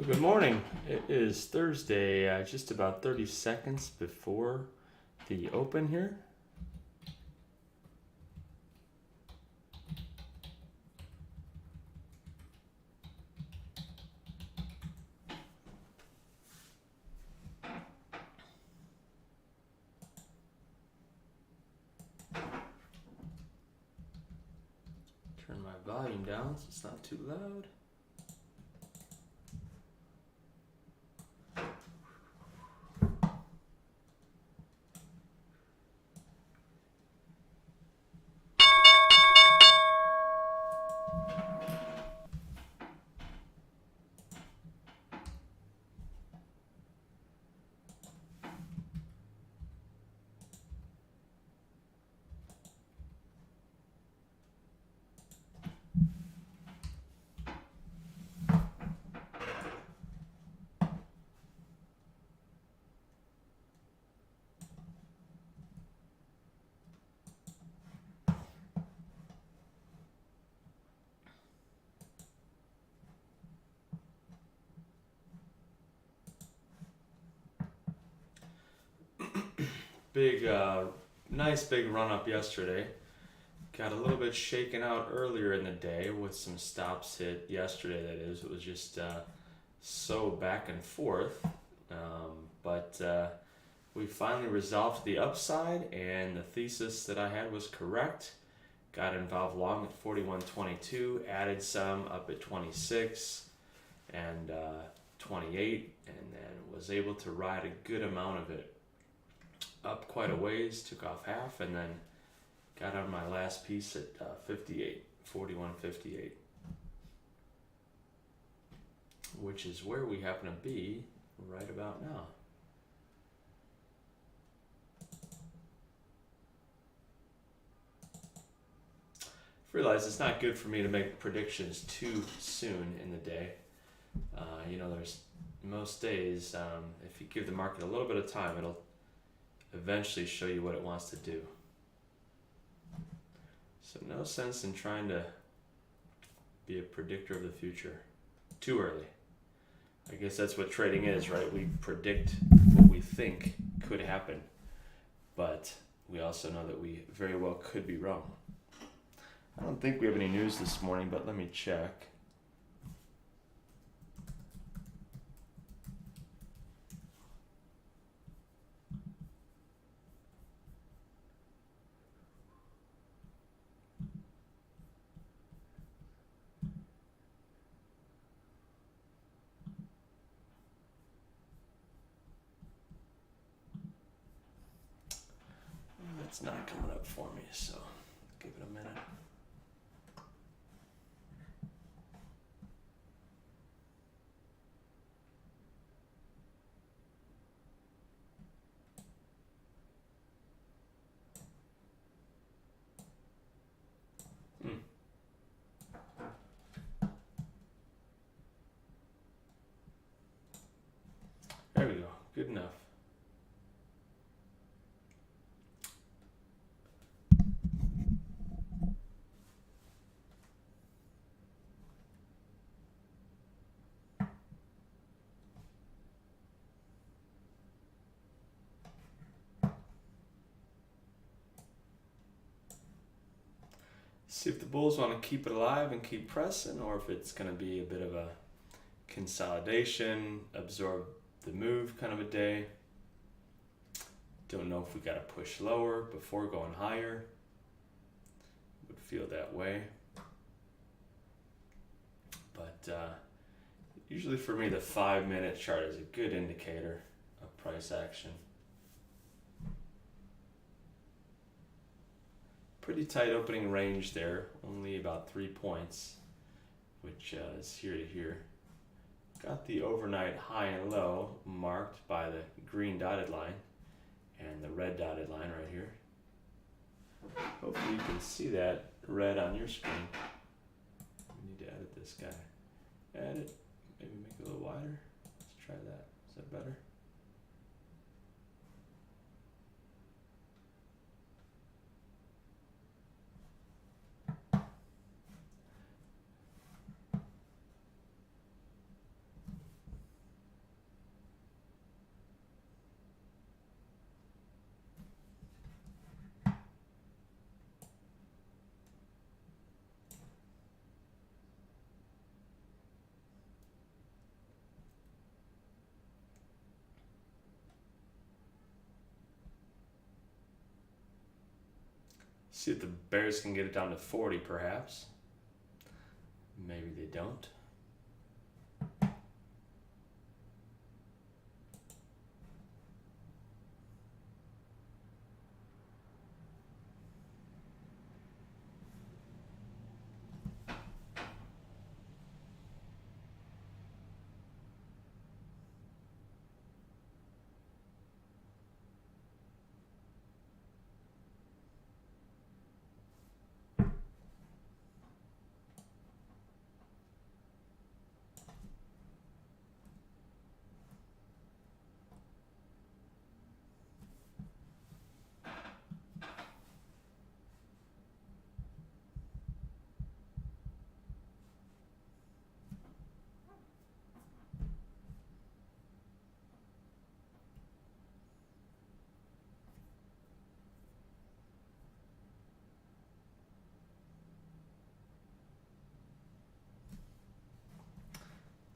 Good morning. It is Thursday, just about 30 seconds before the open here. Turn my volume down so it's not too loud. Nice big run up yesterday. Got a little bit shaken out earlier in the day with some stops hit yesterday, that is. It was just so back and forth. But we finally resolved the upside, and the thesis that I had was correct. Got involved long at 41.22, added some up at 26 and 28, and then was able to ride a good amount of it up quite a ways, took off half, and then got on my last piece at 41.58, which is where we happen to be right about now. I realize it's not good for me to make predictions too soon in the day. There's most days, if you give the market a little bit of time, it'll eventually show you what it wants to do. So no sense in trying to be a predictor of the future too early. I guess that's what trading is, right? We predict what we think could happen, but we also know that we very well could be wrong. I don't think we have any news this morning, but let me check. It's not coming up for me, so give it a minute. There we go. Good enough. See if the bulls want to keep it alive and keep pressing, or if it's going to be a bit of a consolidation, absorb the move kind of a day. Don't know if we got to push lower before going higher. Would feel that way. But usually for me, the 5-minute chart is a good indicator of price action. Pretty tight opening range there, only about 3 points, which is here to here. Got the overnight high and low marked by the green dotted line and the red dotted line right here. Hopefully you can see that red on your screen. We need to edit this guy. Edit, maybe make it a little wider. Let's try that. Is that better? See if the bears can get it down to 40 perhaps. Maybe they don't.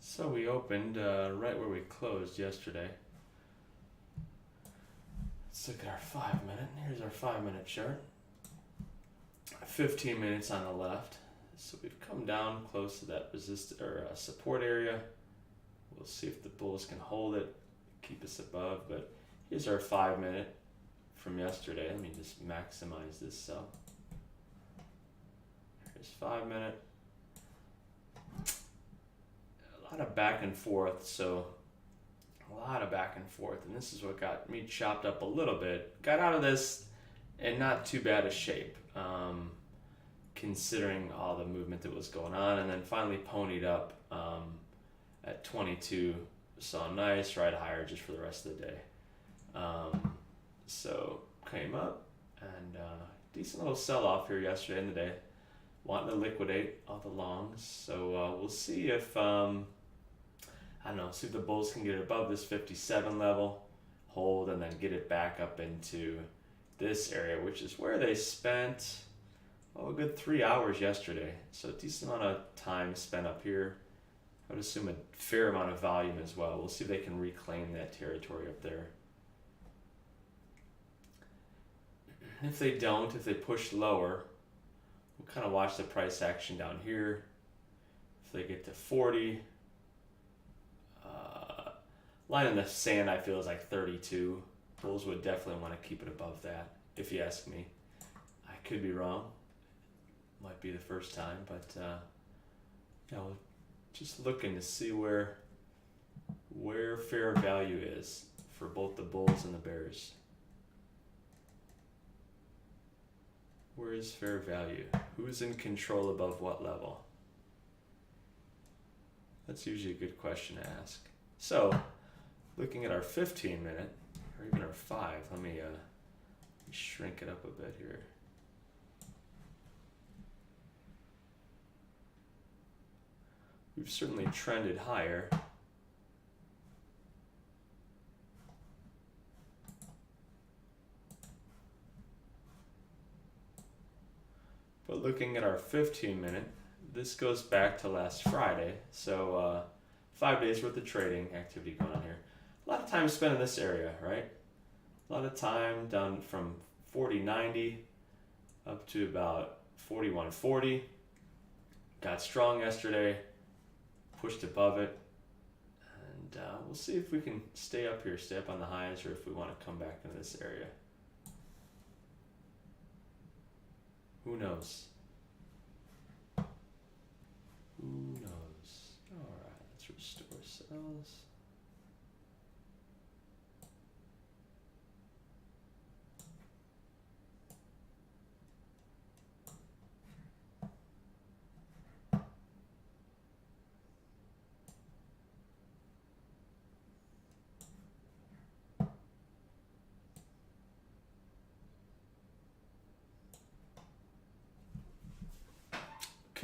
So we opened right where we closed yesterday. Let's look at our 5 minute. Here's our 5 minute chart. 15 minutes on the left. So we've come down close to that support area. We'll see if the bulls can hold it, keep us above. But here's our 5 minute from yesterday. Let me just maximize this up. Here's 5 minute. A lot of back and forth, so a lot of back and forth, and this is what got me chopped up a little bit. Got out of this in not too bad a shape, considering all the movement that was going on, and then finally ponied up at 22. Saw a nice ride higher just for the rest of the day. So came up and decent little sell-off here yesterday in the day. Wanting to liquidate all the longs, so we'll see if I don't know, see if the bulls can get it above this 57 level, hold, and then get it back up into this area, which is where they spent a good 3 hours yesterday. So a decent amount of time spent up here. I would assume a fair amount of volume as well. We'll see if they can reclaim that territory up there. If they don't, if they push lower, we'll kind of watch the price action down here. If they get to 40, line in the sand I feel is like 32. Bulls would definitely want to keep it above that, if you ask me. I could be wrong. Might be the first time, but just looking to see where fair value is for both the bulls and the bears. Where is fair value? Who's in control above what level? That's usually a good question to ask. So, looking at our 15 minute, or even our 5, let me shrink it up a bit here. We've certainly trended higher. But looking at our 15 minute, this goes back to last Friday, so 5 days worth of trading activity going on here. A lot of time spent in this area, right? A lot of time down from 40.90 up to about 41.40. Got strong yesterday, pushed above it, and we'll see if we can stay up here, stay up on the highs, or if we want to come back into this area. Who knows? Who knows? Alright, let's restore cells.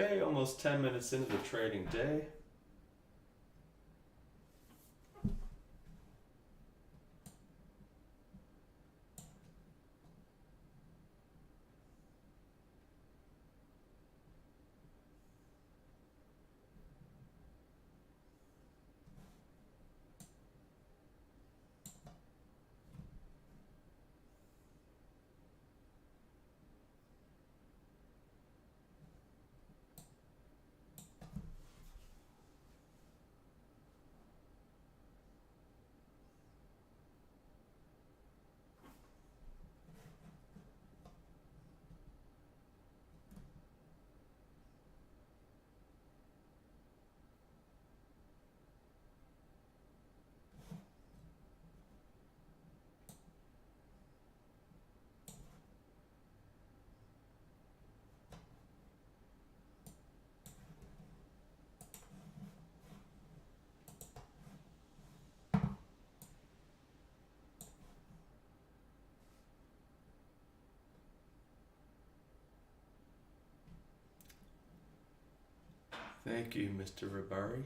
Okay, almost 10 minutes into the trading day. Thank you, Mr. Rabari.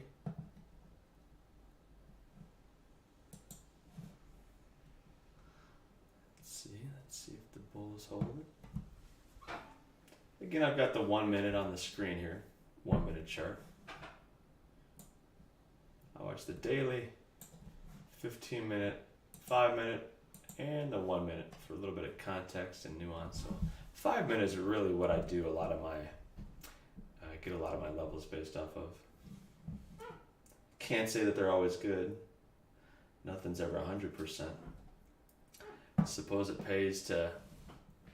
Let's see if the bulls hold it. Again, I've got the 1 minute on the screen here, 1 minute chart. I watch the daily, 15 minute, 5 minute, and the 1 minute for a little bit of context and nuance. So 5 minutes is really what I do I get a lot of my levels based off of. Can't say that they're always good. Nothing's ever 100%. I suppose it pays to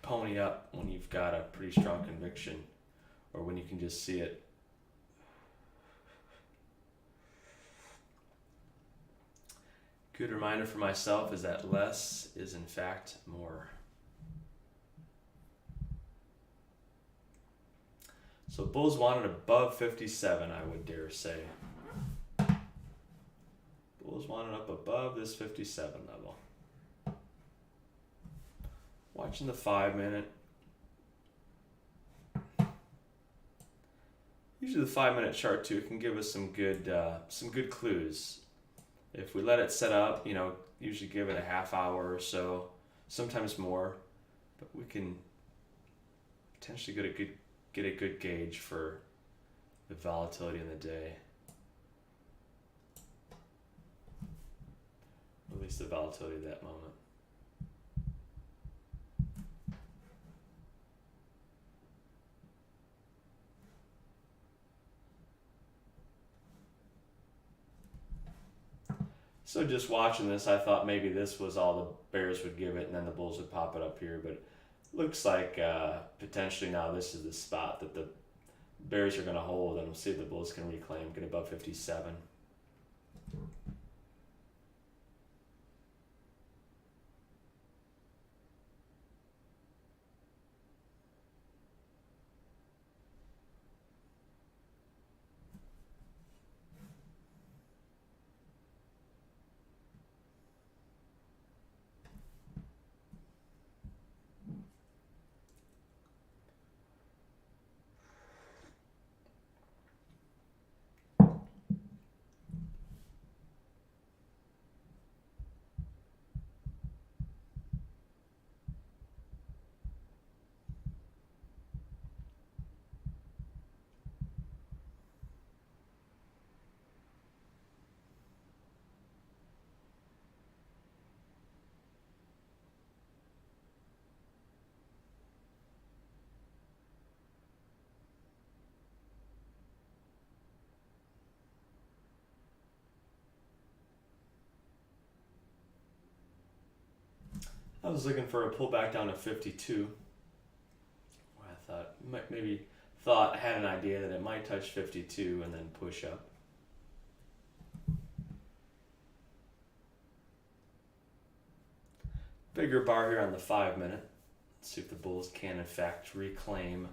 pony up when you've got a pretty strong conviction or when you can just see it. Good reminder for myself is that less is in fact more. So bulls wanted above 57, I would dare say. Bulls wanted up above this 57 level. Watching the 5 minute. Usually the 5 minute chart too can give us some good clues. If we let it set up, usually give it a half hour or so, sometimes more, but we can potentially get a good gauge for the volatility in the day. Or at least the volatility of that moment. So just watching this, I thought maybe this was all the bears would give it and then the bulls would pop it up here, but it looks like potentially now this is the spot that the bears are going to hold, and we'll see if the bulls can reclaim, get above 57. I was looking for a pullback down to 52. I thought I had an idea that it might touch 52 and then push up. Bigger bar here on the 5 minute. Let's see if the bulls can in fact reclaim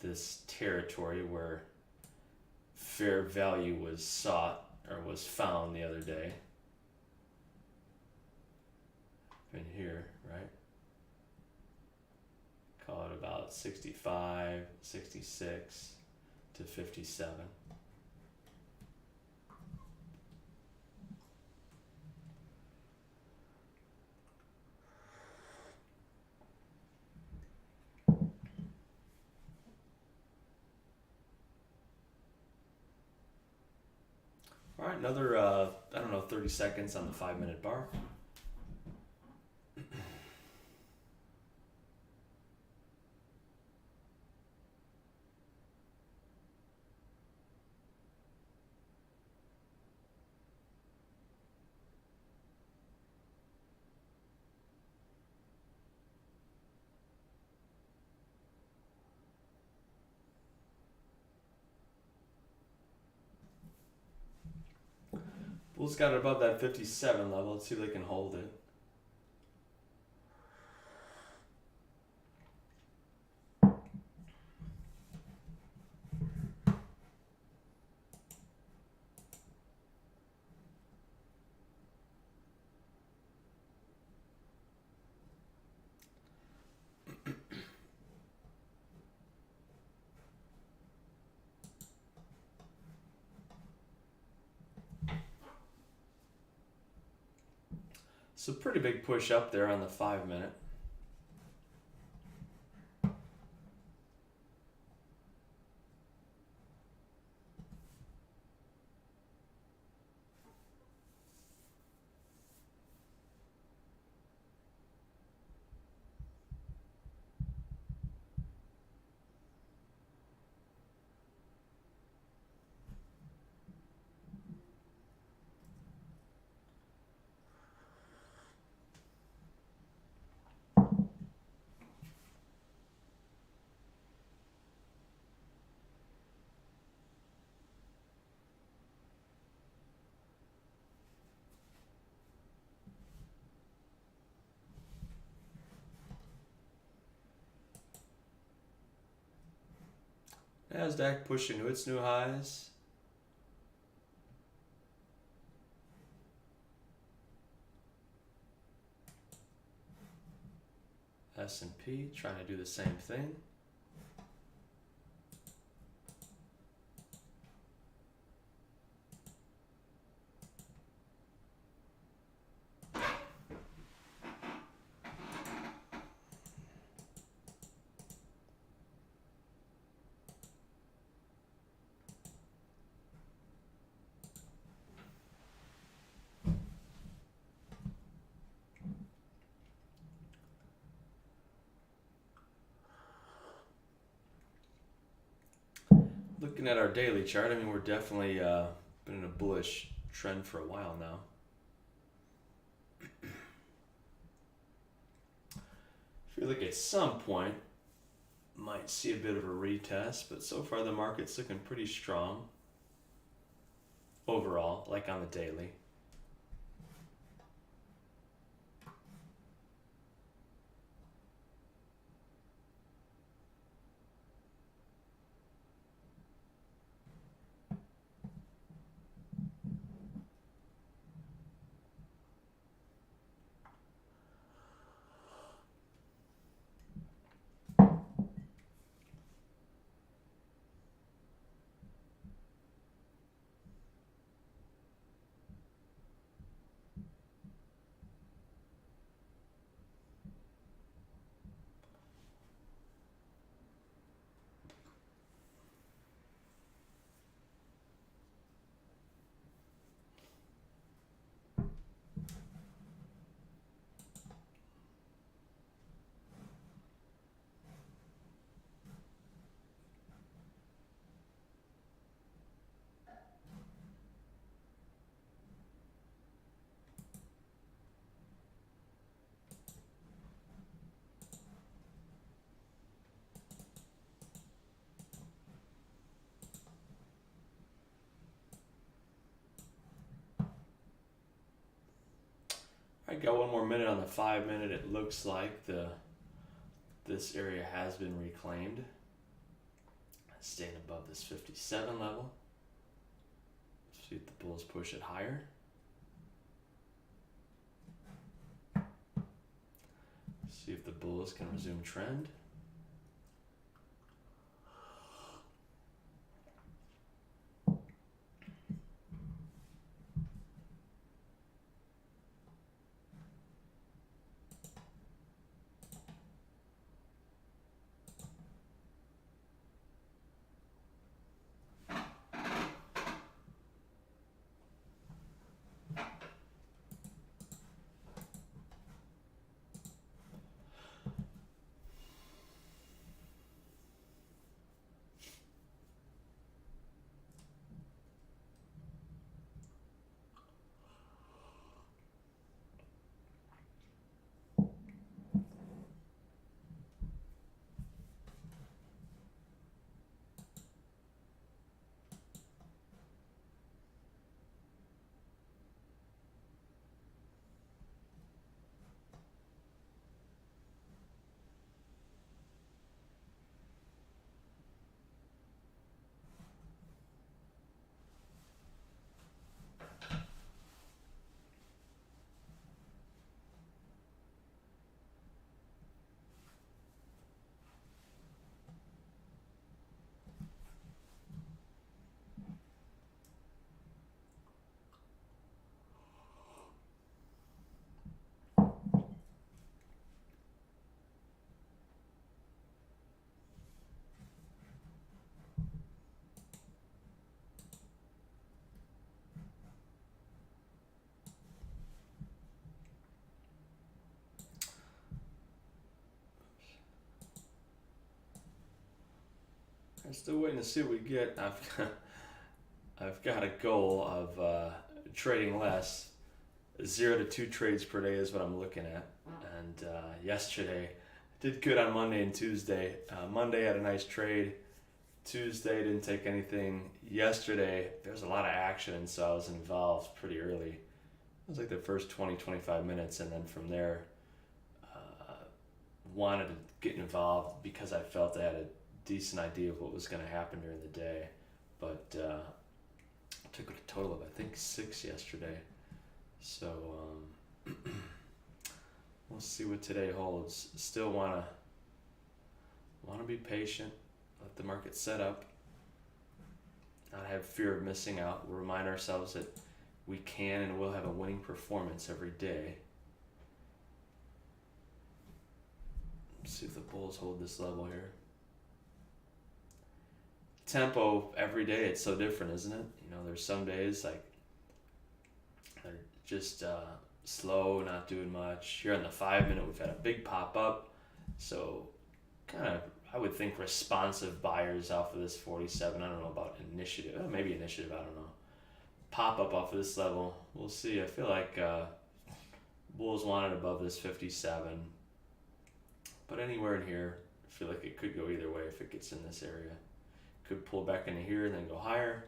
this territory where fair value was sought or was found the other day. In here, right? Call it about 65, 66 to 57. All right, another 30 seconds on the 5 minute bar. Bulls got it above that 57 level. Let's see if they can hold it. It's a pretty big push up there on the 5-minute. Nasdaq pushing to its new highs. S&P trying to do the same thing. Looking at our daily chart, I mean, we're definitely been in a bullish trend for a while now. I feel like at some point might see a bit of a retest, but so far the market's looking pretty strong overall, like on the daily. I got one more minute on the 5-minute. It looks like this area has been reclaimed. Staying above this 57 level. See if the bulls push it higher. See if the bulls can resume trend. I'm still waiting to see what we get. I've got a goal of trading less. 0 to 2 trades per day is what I'm looking at. And yesterday, did good on Monday and Tuesday. Monday had a nice trade. Tuesday didn't take anything. Yesterday, there was a lot of action, and so I was involved pretty early. It was like the first 20-25 minutes, and then from there, wanted to get involved because I felt I had a decent idea of what was going to happen during the day. But I took a total of, I think, 6 yesterday. So we'll see what today holds. Still wanna be patient, let the market set up, not have fear of missing out. We'll remind ourselves that we can and will have a winning performance every day. Let's see if the bulls hold this level here. Tempo every day, it's so different, isn't it? You know, there's some days like they're just slow, not doing much. Here on the 5-minute, we've had a big pop up. So kind of, I would think responsive buyers off of this 47. I don't know about initiative. Maybe initiative, I don't know. Pop up off of this level. We'll see. I feel like bulls want it above this 57. But anywhere in here, I feel like it could go either way if it gets in this area. Could pull back into here and then go higher.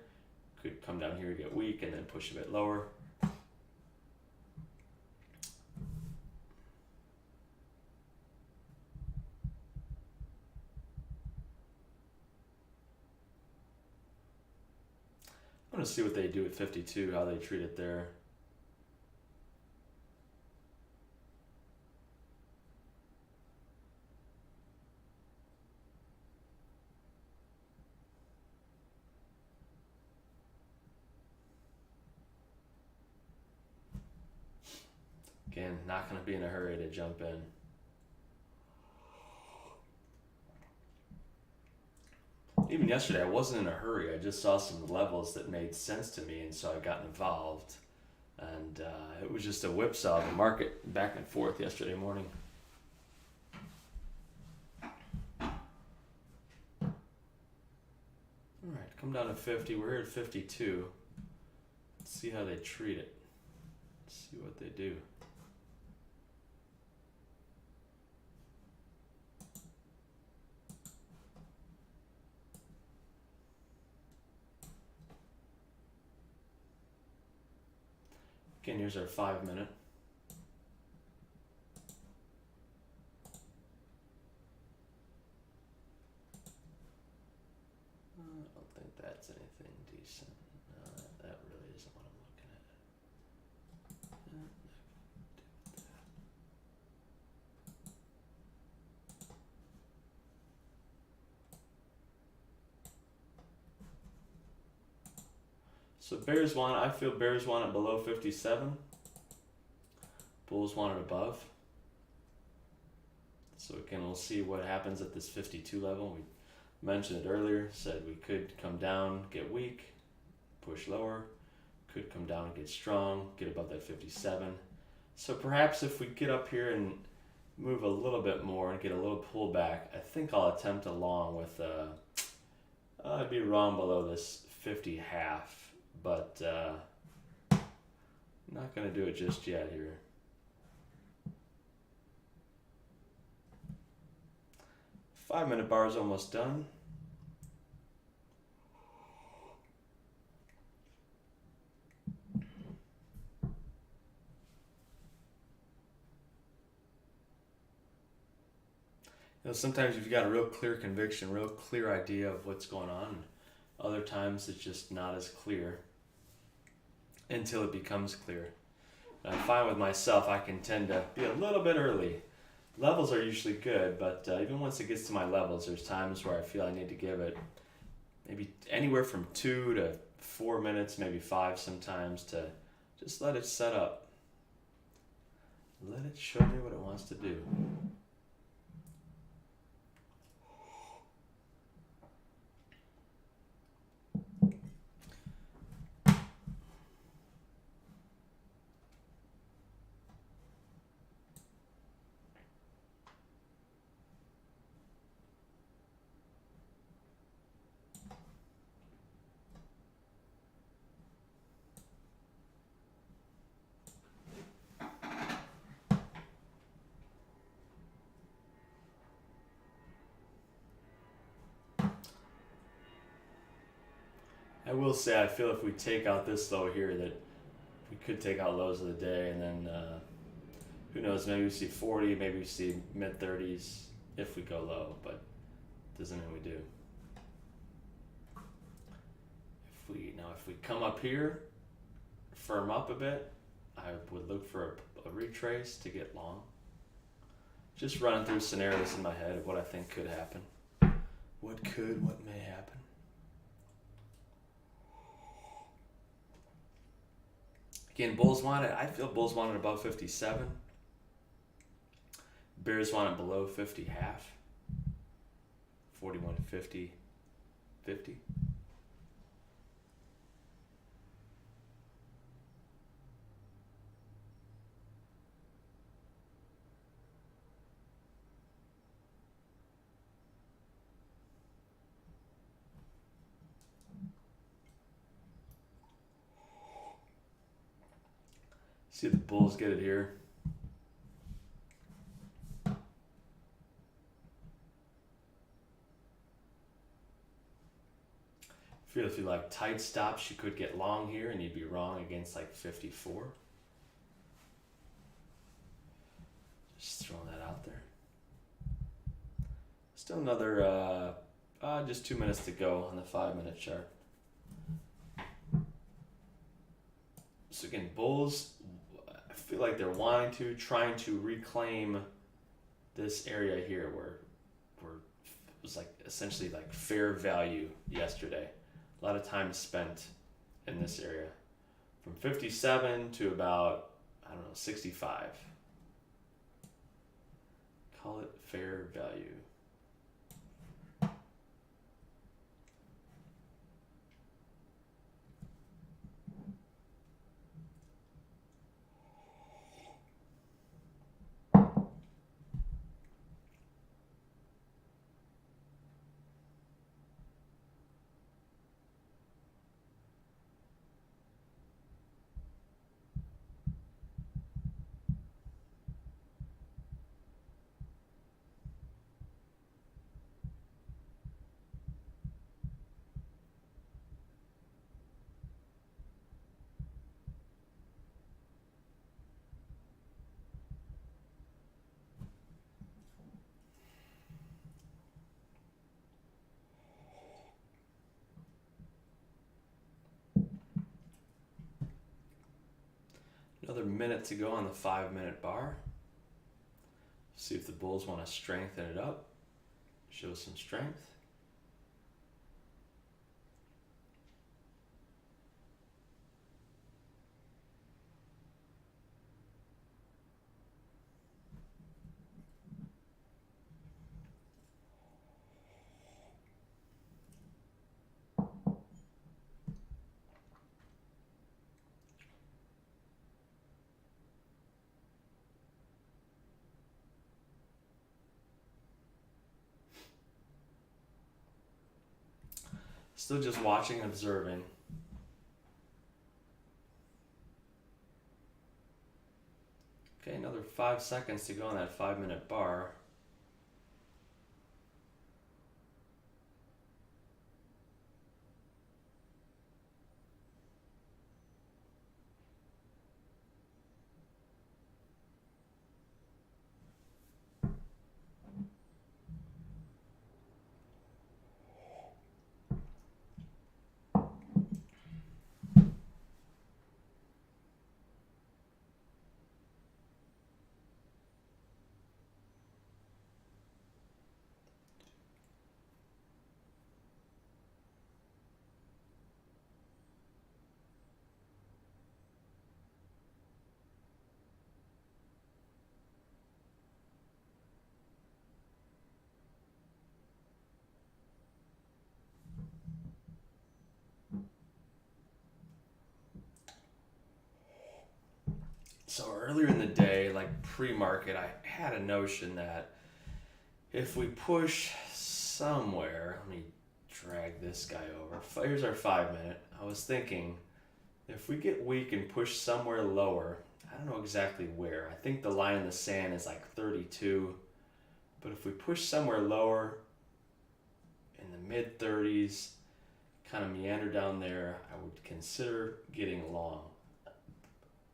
Could come down here, get weak, and then push a bit lower. I'm going to see what they do at 52, how they treat it there. Again, not going to be in a hurry to jump in. Even yesterday, I wasn't in a hurry. I just saw some levels that made sense to me, and so I got involved. And it was just a whipsaw of the market back and forth yesterday morning. All right, come down to 50. We're here at 52. Let's see how they treat it. Let's see what they do. Again, here's our 5-minute. I don't think that's anything decent. That really isn't what I'm looking at. So I feel bears want it below 57. Bulls want it above. So again, we'll see what happens at this 52 level. We mentioned it earlier, said we could come down, get weak, push lower, could come down, get strong, get above that 57. So perhaps if we get up here and move a little bit more and get a little pullback, I think I'll attempt a long with, I'd be wrong below this 50 half. But not going to do it just yet here. 5-minute bar is almost done. You know, sometimes you've got a real clear conviction, real clear idea of what's going on. Other times it's just not as clear until it becomes clear. And I find with myself, I can tend to be a little bit early. Levels are usually good, but even once it gets to my levels, there's times where I feel I need to give it maybe anywhere from 2 to 4 minutes, maybe 5 sometimes, to just let it set up. Let it show me what it wants to do. I will say I feel if we take out this low here that we could take out lows of the day, and then who knows, maybe we see 40, maybe we see mid 30s if we go low, but doesn't mean we do. If we come up here, firm up a bit, I would look for a retrace to get long. Just running through scenarios in my head of what I think could happen. What may happen. Again, bulls want it. I feel bulls want it above 57. Bears want it below 50 half. 41 to 50, 50. See if the bulls get it here. Feel if you like tight stops, you could get long here and you'd be wrong against like 54. Just throwing that out there. Still another, just 2 minutes to go on the 5-minute chart. So again, bulls, I feel like they're trying to reclaim this area here where it was like essentially like fair value yesterday. A lot of time spent in this area. From 57 to about, 65. Call it fair value. Another minute to go on the 5-minute bar. See if the bulls want to strengthen it up. Show some strength. Still just watching and observing. Okay, another 5 seconds to go on that 5-minute bar. So earlier in the day, like pre-market, I had a notion that if we push somewhere, let me drag this guy over. Here's our 5-minute. I was thinking if we get weak and push somewhere lower, I don't know exactly where. I think the line in the sand is like 32. But if we push somewhere lower in the mid 30s, kind of meander down there, I would consider getting long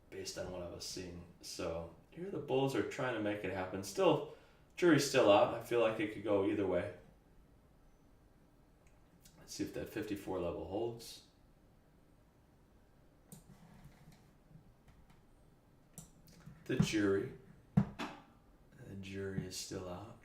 based on what I was seeing. So here the bulls are trying to make it happen. Still, jury's still out. I feel like it could go either way. Let's see if that 54 level holds. The jury is still out.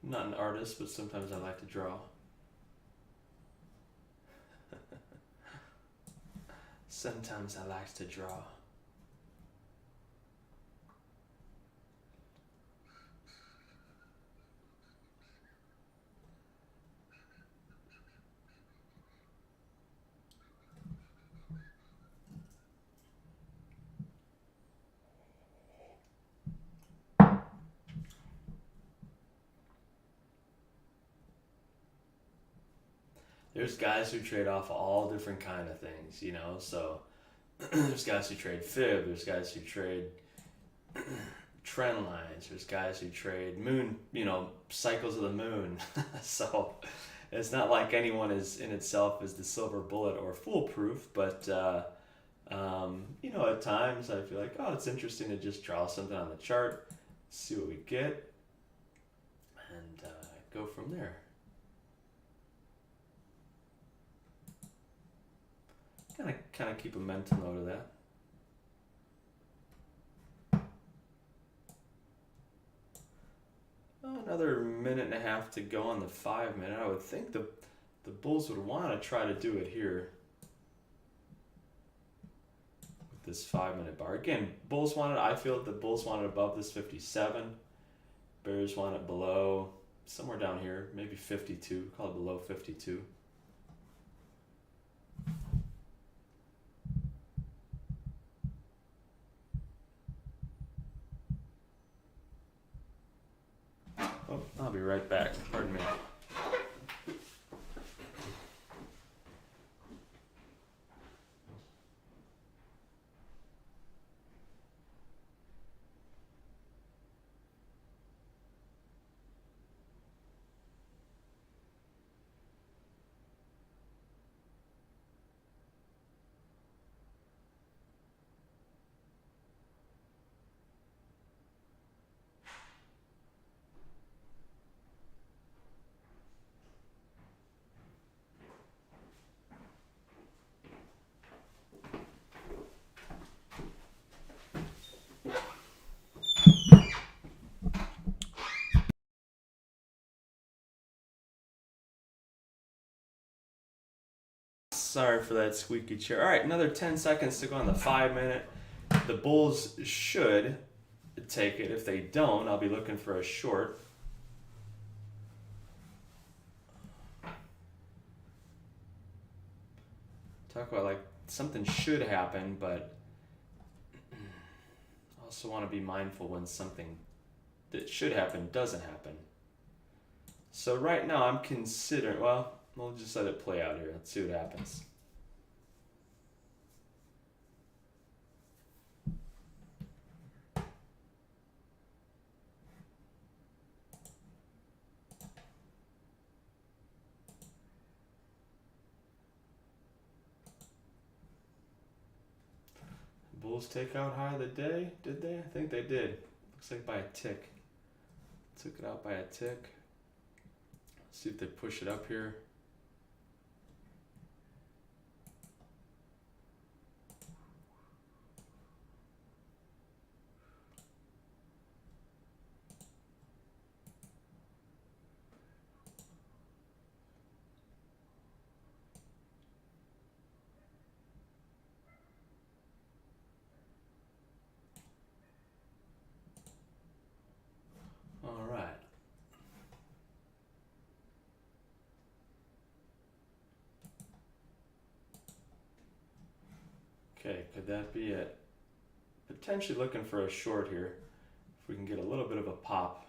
I'm not an artist, but sometimes I like to draw. Sometimes I like to draw. There's guys who trade off all different kind of things, you know. So there's guys who trade fib. There's guys who trade trend lines. There's guys who trade moon, cycles of the moon. So it's not like anyone is in itself is the silver bullet or foolproof. But at times I feel like, oh, it's interesting to just draw something on the chart, see what we get, and go from there. Kind of keep a mental note of that. Another minute and a half to go on the 5 minute. I would think the bulls would want to try to do it here with this 5 minute bar. Again, I feel that the bulls want it above this 57. Bears want it below, somewhere down here, maybe 52, call it below 52. Oh, I'll be right back. Pardon me. Sorry for that squeaky chair. All right, another 10 seconds to go on the 5 minute. The bulls should take it. If they don't, I'll be looking for a short. Talk about like something should happen, but I also want to be mindful when something that should happen doesn't happen. So right now I'm considering, well, we'll just let it play out here. Let's see what happens. Bulls take out high of the day, did they? I think they did. Looks like by a tick. Took it out by a tick. Let's see if they push it up here. All right. Okay, could that be it? Potentially looking for a short here. If we can get a little bit of a pop.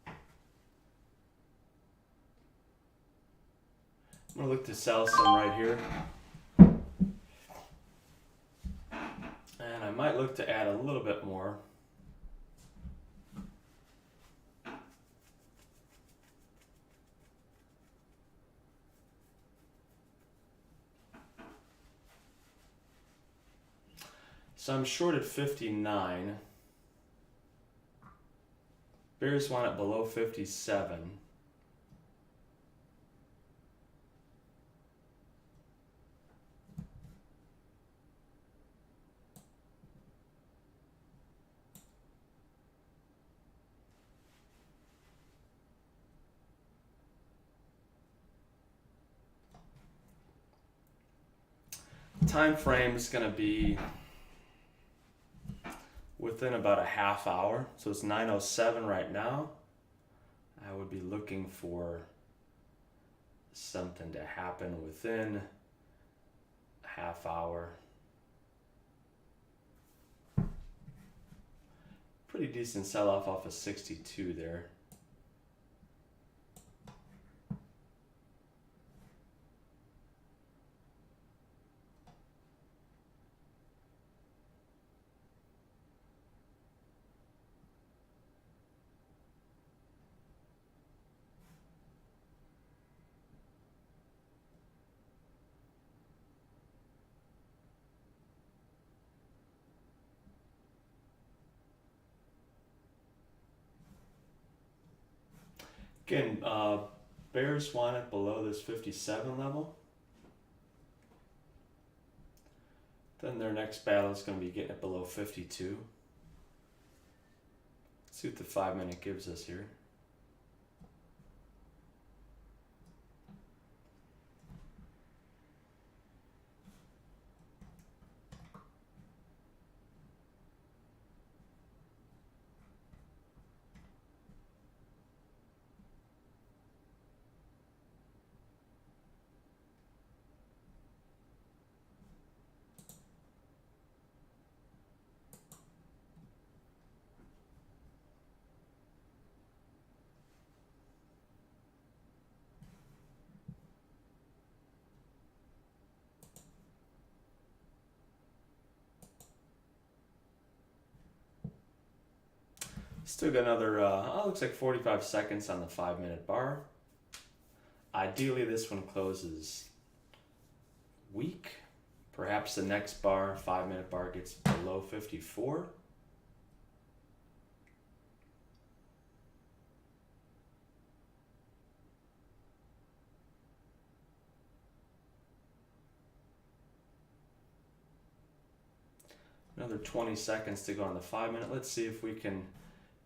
I'm gonna look to sell some right here. And I might look to add a little bit more. So I'm short at 59. Bears want it below 57. Time frame is going to be within about a half hour. So it's 9:07 right now. I would be looking for something to happen within a half hour. Pretty decent sell-off off of 62 there. Again, Bears want it below this 57 level. Then their next battle is going to be getting it below 52. Let's see what the 5-minute gives us here. Still got another, looks like 45 seconds on the 5-minute bar. Ideally, this one closes weak. Perhaps the next bar, 5-minute bar, gets below 54. Another 20 seconds to go on the 5-minute. Let's see if we can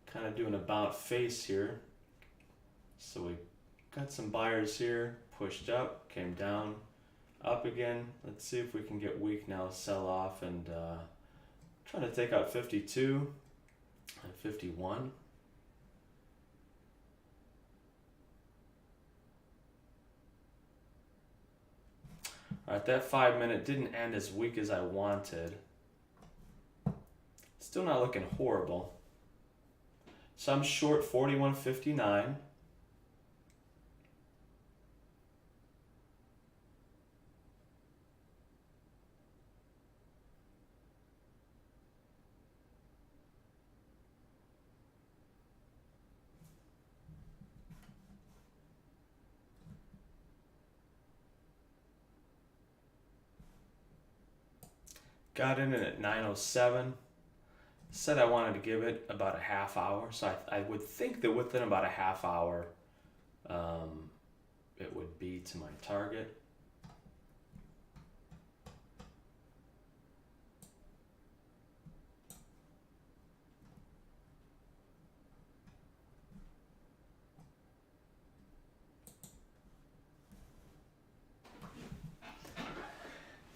kind of do an about face here. So we got some buyers here, pushed up, came down, up again. Let's see if we can get weak now, sell off, and trying to take out 52 and 51. All right, that 5-minute didn't end as weak as I wanted. Still not looking horrible. So I'm short 41.59. Got in at 9:07. Said I wanted to give it about a half hour, so I would think that within about a half hour it would be to my target.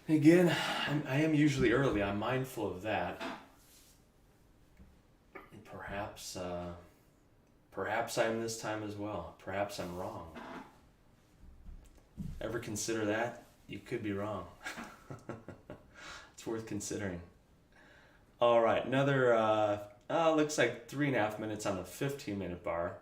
Again, I am usually early. I'm mindful of that. Perhaps I am this time as well. Perhaps I'm wrong. Ever consider that? You could be wrong. It's worth considering. All right, another, looks like 3.5 minutes on the 15-minute bar.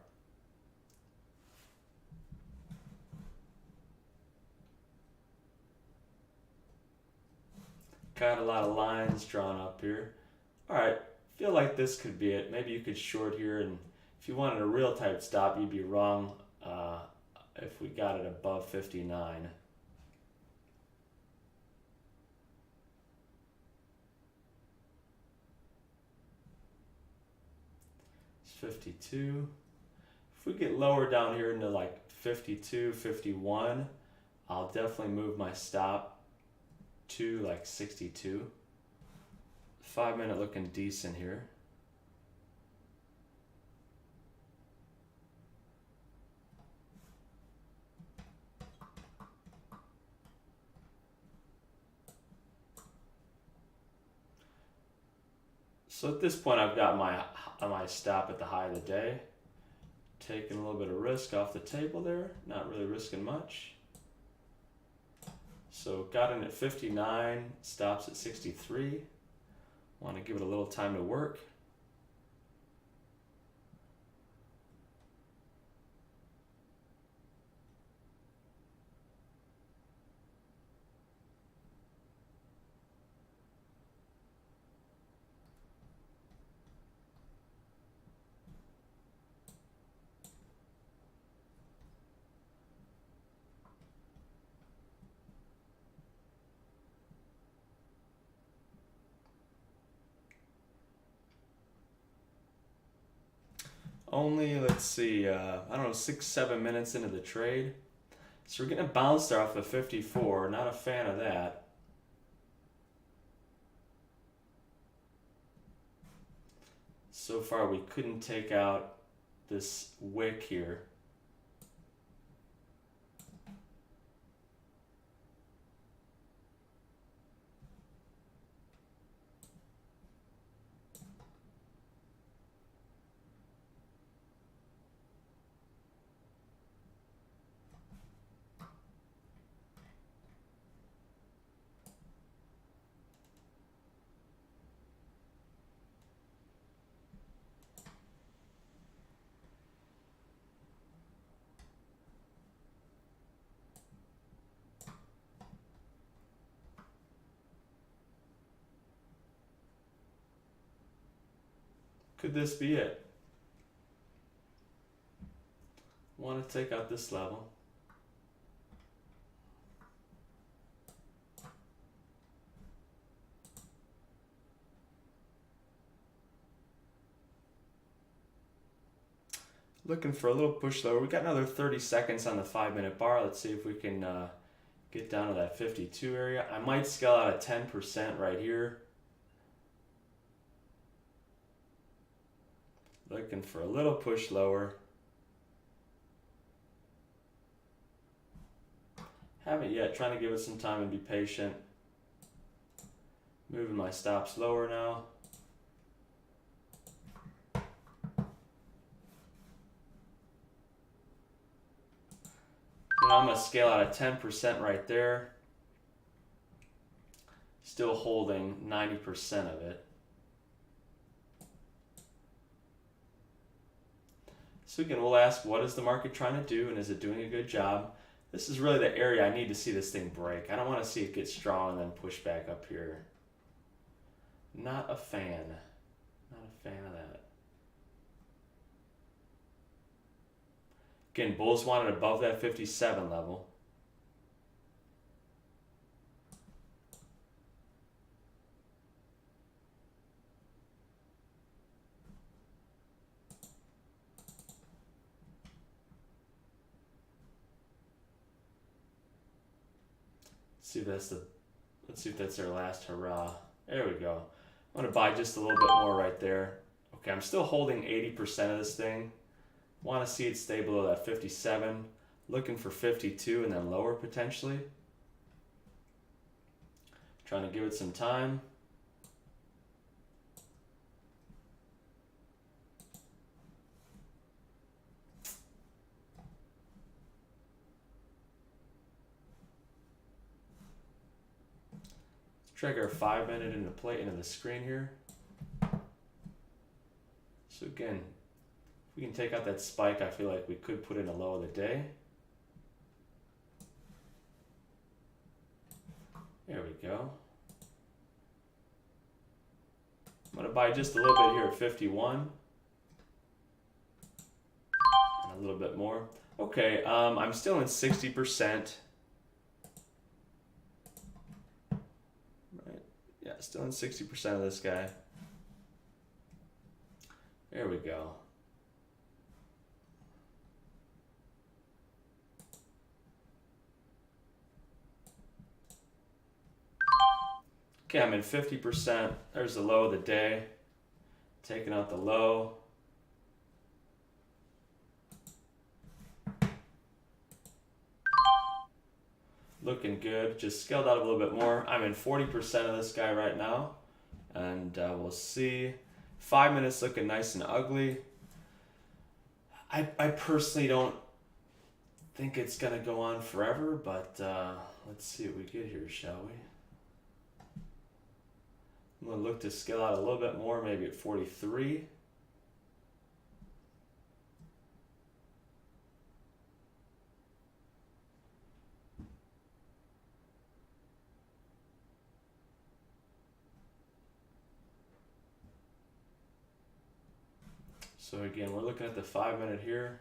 Got a lot of lines drawn up here. All right, feel like this could be it. Maybe you could short here, and if you wanted a real tight stop, you'd be wrong if we got it above 59. It's 52. If we get lower down here into like 52, 51, I'll definitely move my stop to like 62. 5 minute looking decent here. So at this point, I've got my stop at the high of the day. Taking a little bit of risk off the table there, not really risking much. So got in at 59, stops at 63. Want to give it a little time to work. Only, let's see, I don't know, 6-7 minutes into the trade. So we're getting a bounce there off of 54. Not a fan of that. So far we couldn't take out this wick here. Could this be it? Want to take out this level. Looking for a little push lower. We got another 30 seconds on the 5 minute bar. Let's see if we can get down to that 52 area. I might scale out at 10% right here. Looking for a little push lower. Haven't yet, trying to give it some time and be patient. Moving my stops lower now. And I'm going to scale out at 10% right there. Still holding 90% of it. So again, we'll ask, what is the market trying to do, and is it doing a good job? This is really the area I need to see this thing break. I don't want to see it get strong and then push back up here. Not a fan. Not a fan of that. Again, bulls want it above that 57 level. Let's see if that's their last hurrah. There we go. I'm gonna buy just a little bit more right there. Okay, I'm still holding 80% of this thing. Want to see it stay below that 57. Looking for 52 and then lower potentially. Trying to give it some time. drag our 5 minute into the screen here. So again, if we can take out that spike, I feel like we could put in a low of the day. There we go. I'm going to buy just a little bit here at 51. And a little bit more. Okay, I'm still in 60%. Right. Yeah, still in 60% of this guy. There we go. Okay, I'm in 50%. There's the low of the day. Taking out the low. Looking good. Just scaled out a little bit more. I'm in 40% of this guy right now. And we'll see. 5 minutes looking nice and ugly. I personally don't think it's going to go on forever, but let's see what we get here, shall we? I'm going to look to scale out a little bit more, maybe at 43. So again, we're looking at the 5 minute here.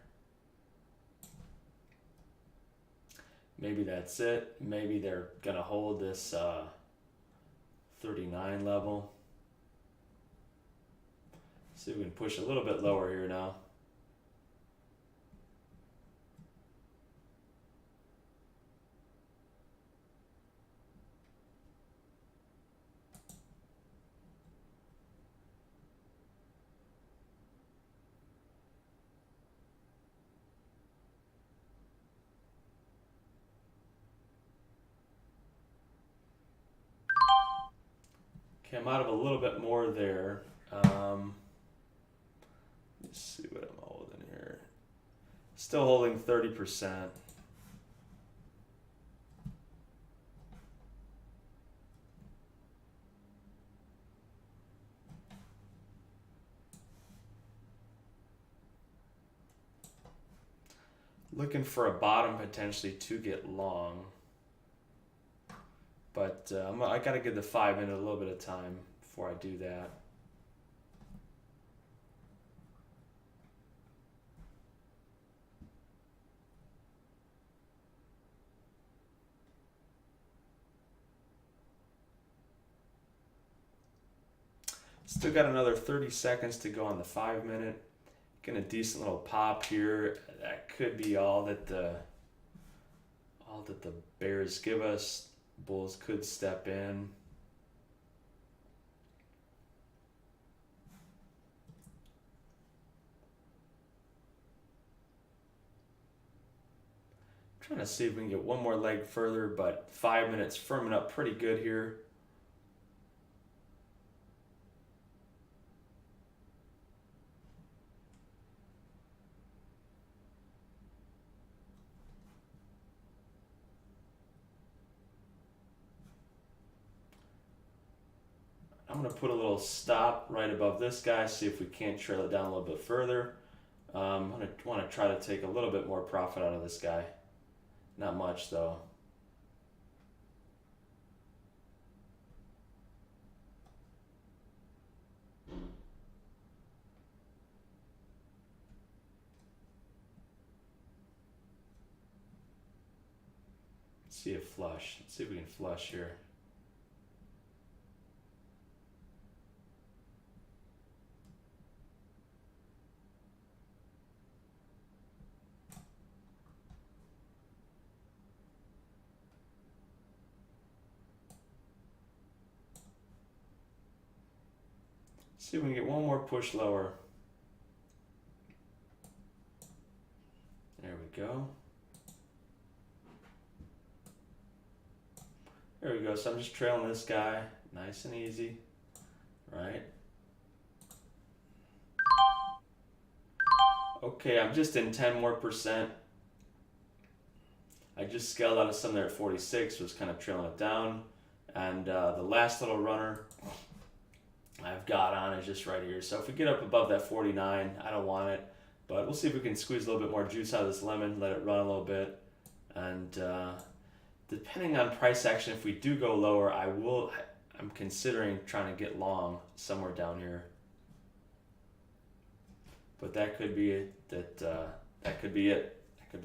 Maybe that's it. Maybe they're going to hold this 39 level. See if we can push a little bit lower here now. Okay, I'm out of a little bit more there. Let's see what I'm holding here. Still holding 30%. Looking for a bottom potentially to get long. But I got to give the 5 minute a little bit of time before I do that. Still got another 30 seconds to go on the 5 minute. Getting a decent little pop here. That could be all that the bears give us. Bulls could step in. Trying to see if we can get one more leg further, but 5 minutes firming up pretty good here. I'm going to put a little stop right above this guy, see if we can't trail it down a little bit further. I'm going to want to try to take a little bit more profit out of this guy. Not much though. Let's see a flush. Let's see if we can flush here. See if we can get one more push lower. There we go. There we go. So I'm just trailing this guy, nice and easy, right? Okay, I'm just in 10 more percent. I just scaled out of some there at 46, was kind of trailing it down, And the last little runner I've got on is just right here. So if we get up above that 49, I don't want it. But we'll see if we can squeeze a little bit more juice out of this lemon, let it run a little bit. And depending on price action, if we do go lower, I'm considering trying to get long somewhere down here. But that could be it. That could be it. That could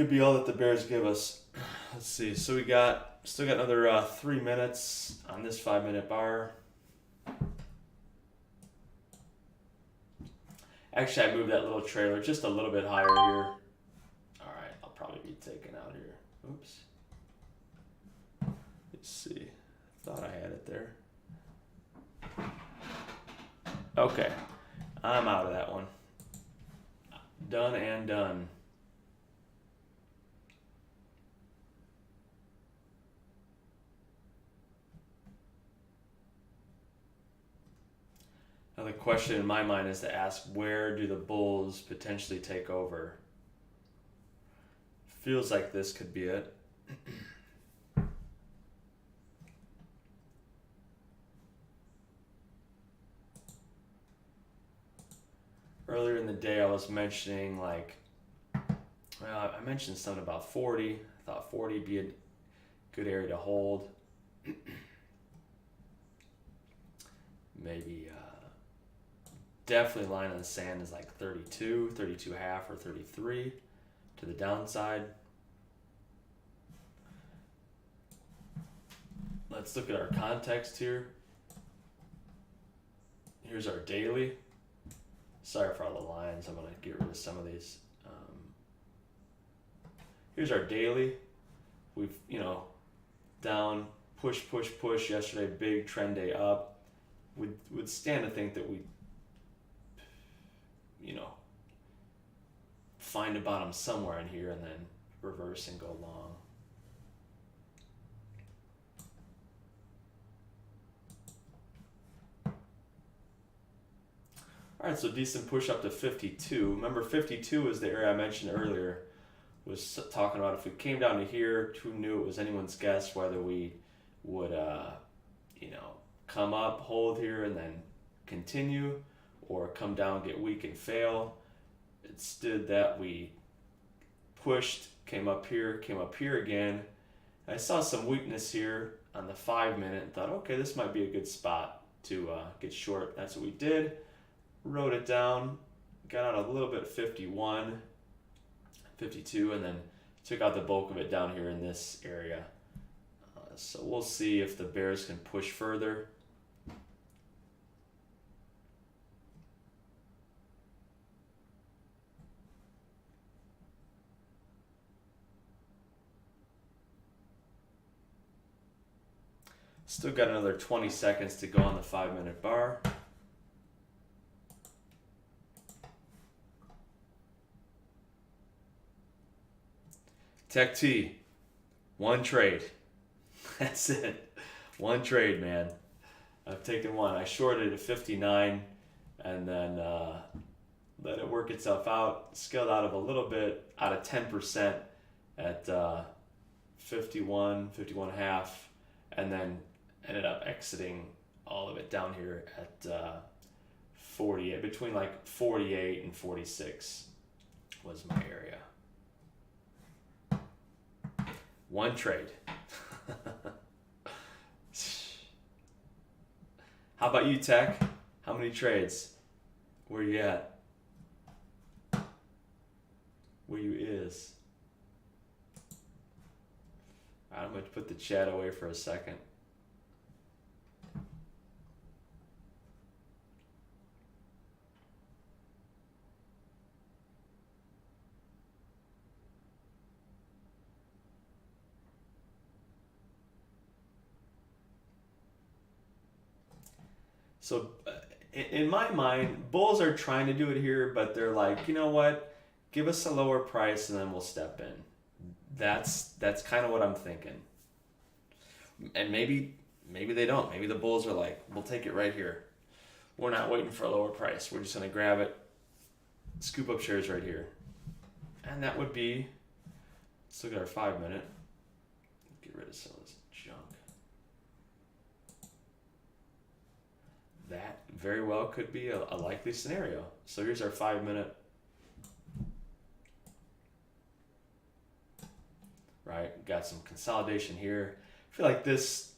be all that the Bears give us. Let's see. So we still got another 3 minutes on this 5-minute bar. Actually, I moved that little trailer just a little bit higher here. All right, I'll probably be taken out here. Oops. Let's see. Thought I had it there. Okay, I'm out of that one. Done and done. Now the question in my mind is to ask, where do the Bulls potentially take over? Feels like this could be it. Earlier in the day I was mentioning I mentioned something about 40. I thought 40 would be a good area to hold. Maybe definitely line in the sand is like 32, 32 half or 33 to the downside. Let's look at our context here. Here's our daily. Sorry for all the lines. I'm going to get rid of some of these. Here's our daily. We've, down, push yesterday, big trend day up. Would stand to think that we, find a bottom somewhere in here and then reverse and go long. All right, so decent push up to 52. Remember, 52 is the area I mentioned earlier. Was talking about if we came down to here, who knew? It was anyone's guess whether we would, come up, hold here, and then continue, or come down, get weak, and fail. Instead, that we pushed, came up here again. I saw some weakness here on the 5-minute and thought, okay, this might be a good spot to get short. That's what we did. Wrote it down, got out a little bit 51, 52, and then took out the bulk of it down here in this area. So we'll see if the Bears can push further. Still got another 20 seconds to go on the 5-minute bar. Tech T, one trade. That's it. One trade, man. I've taken one. I shorted at 59 and then let it work itself out. Scaled out of a little bit, out of 10% at 51 and a half, and then ended up exiting all of it down here at 48, between like 48 and 46 was my area. One trade. How about you, Tech? How many trades? Where you at? Where you is? I'm going to put the chat away for a second. So in my mind, Bulls are trying to do it here, but they're like, you know what? Give us a lower price and then we'll step in. That's kind of what I'm thinking. And maybe they don't. Maybe the Bulls are like, we'll take it right here. We're not waiting for a lower price. We're just going to grab it, scoop up shares right here. And that would be, let's look at our 5-minute. get rid of some of this junk. That very well could be a likely scenario. So here's our 5-minute. Right, got some consolidation here. I feel like this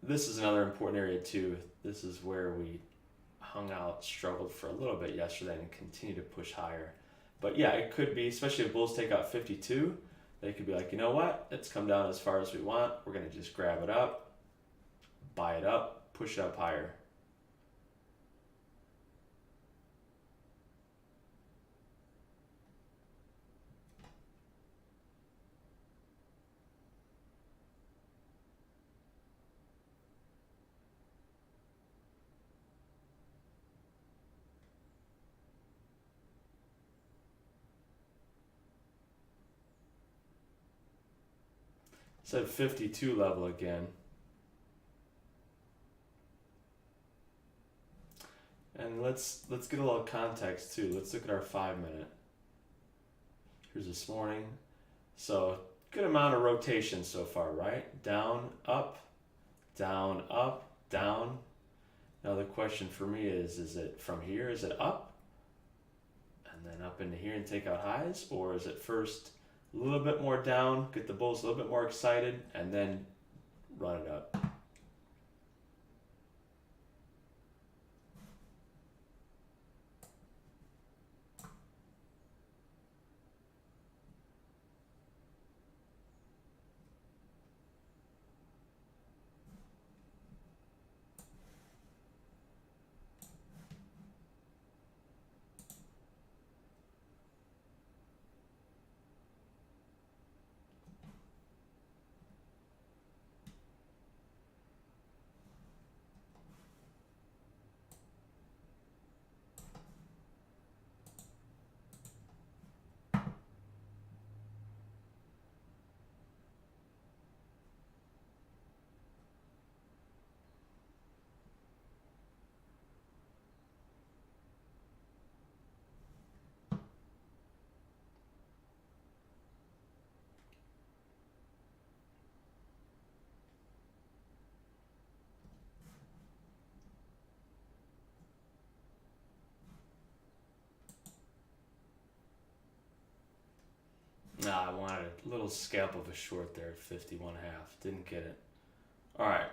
is another important area too. This is where we hung out, struggled for a little bit yesterday and continue to push higher. But yeah, it could be, especially if bulls take out 52, they could be like, you know what, it's come down as far as we want. We're going to just grab it up, buy it up, push it up higher. It's at 52 level again. And let's get a little context too. Let's look at our 5-minute. Here's this morning. So good amount of rotation so far, right? Down, up, down, up, down. Now the question for me is it from here? Is it up? And then up into here and take out highs? Or is it first a little bit more down, get the bulls a little bit more excited, and then run it up? Nah, I wanted a little scalp of a short there at 51.5. Didn't get it. All right.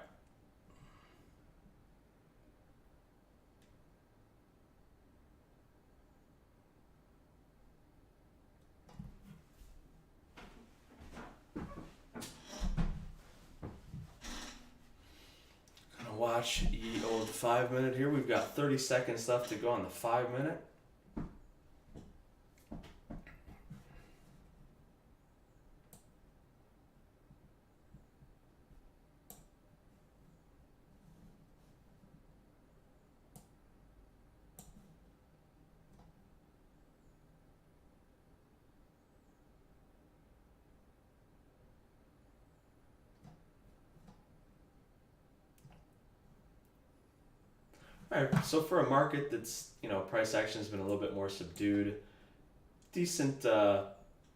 Gonna watch ye old 5-minute here. We've got 30 seconds left to go on the 5-minute. All right, so for a market that's, price action has been a little bit more subdued, decent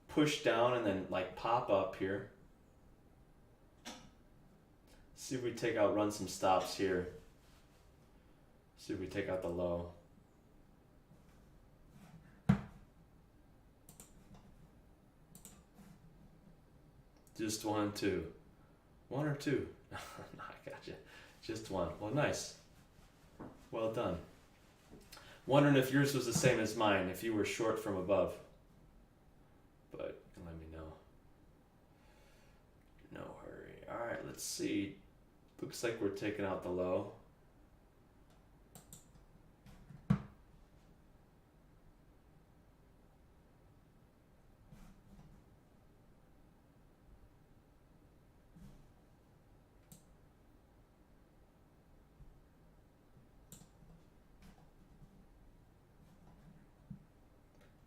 push down and then like pop up here. See if we take out, run some stops here. See if we take out the low. Just one, two. One or two? No, I got you. Just one. Well, nice. Well done. Wondering if yours was the same as mine, if you were short from above. But let me know. No hurry. All right, let's see. Looks like we're taking out the low.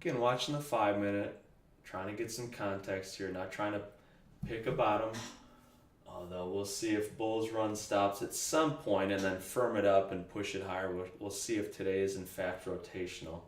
Again, watching the 5-minute, trying to get some context here, not trying to pick a bottom. Although we'll see if bulls run stops at some point and then firm it up and push it higher. We'll see if today is in fact rotational.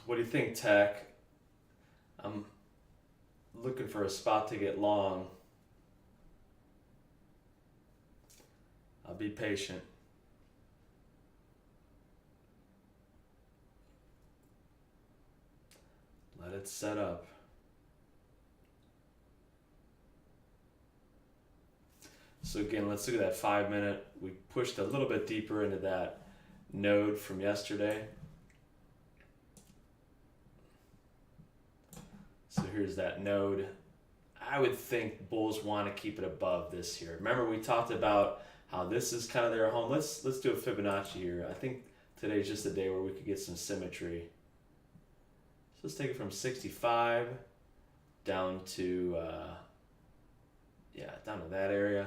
What do you think, Tech? I'm looking for a spot to get long. I'll be patient. Let it set up. So again, let's look at that 5 minute. We pushed a little bit deeper into that node from yesterday. So here's that node. I would think bulls want to keep it above this here. Remember, we talked about how this is kind of their home. Let's do a Fibonacci here. I think today's just a day where we could get some symmetry. So let's take it from 65 down to down to that area.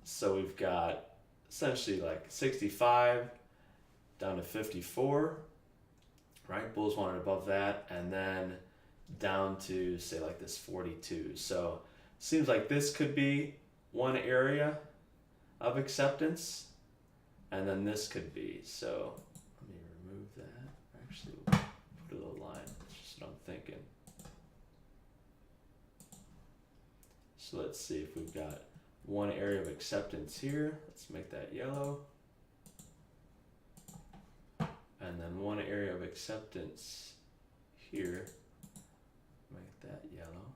So we've got essentially like 65 down to 54, right? Bulls wanted above that, and then down to say like this 42. So seems like this could be one area of acceptance, and then this could be. So let me remove that. Actually, we'll put a little line. That's just what I'm thinking. So let's see if we've got one area of acceptance here. Let's make that yellow. And then one area of acceptance here. Make that yellow.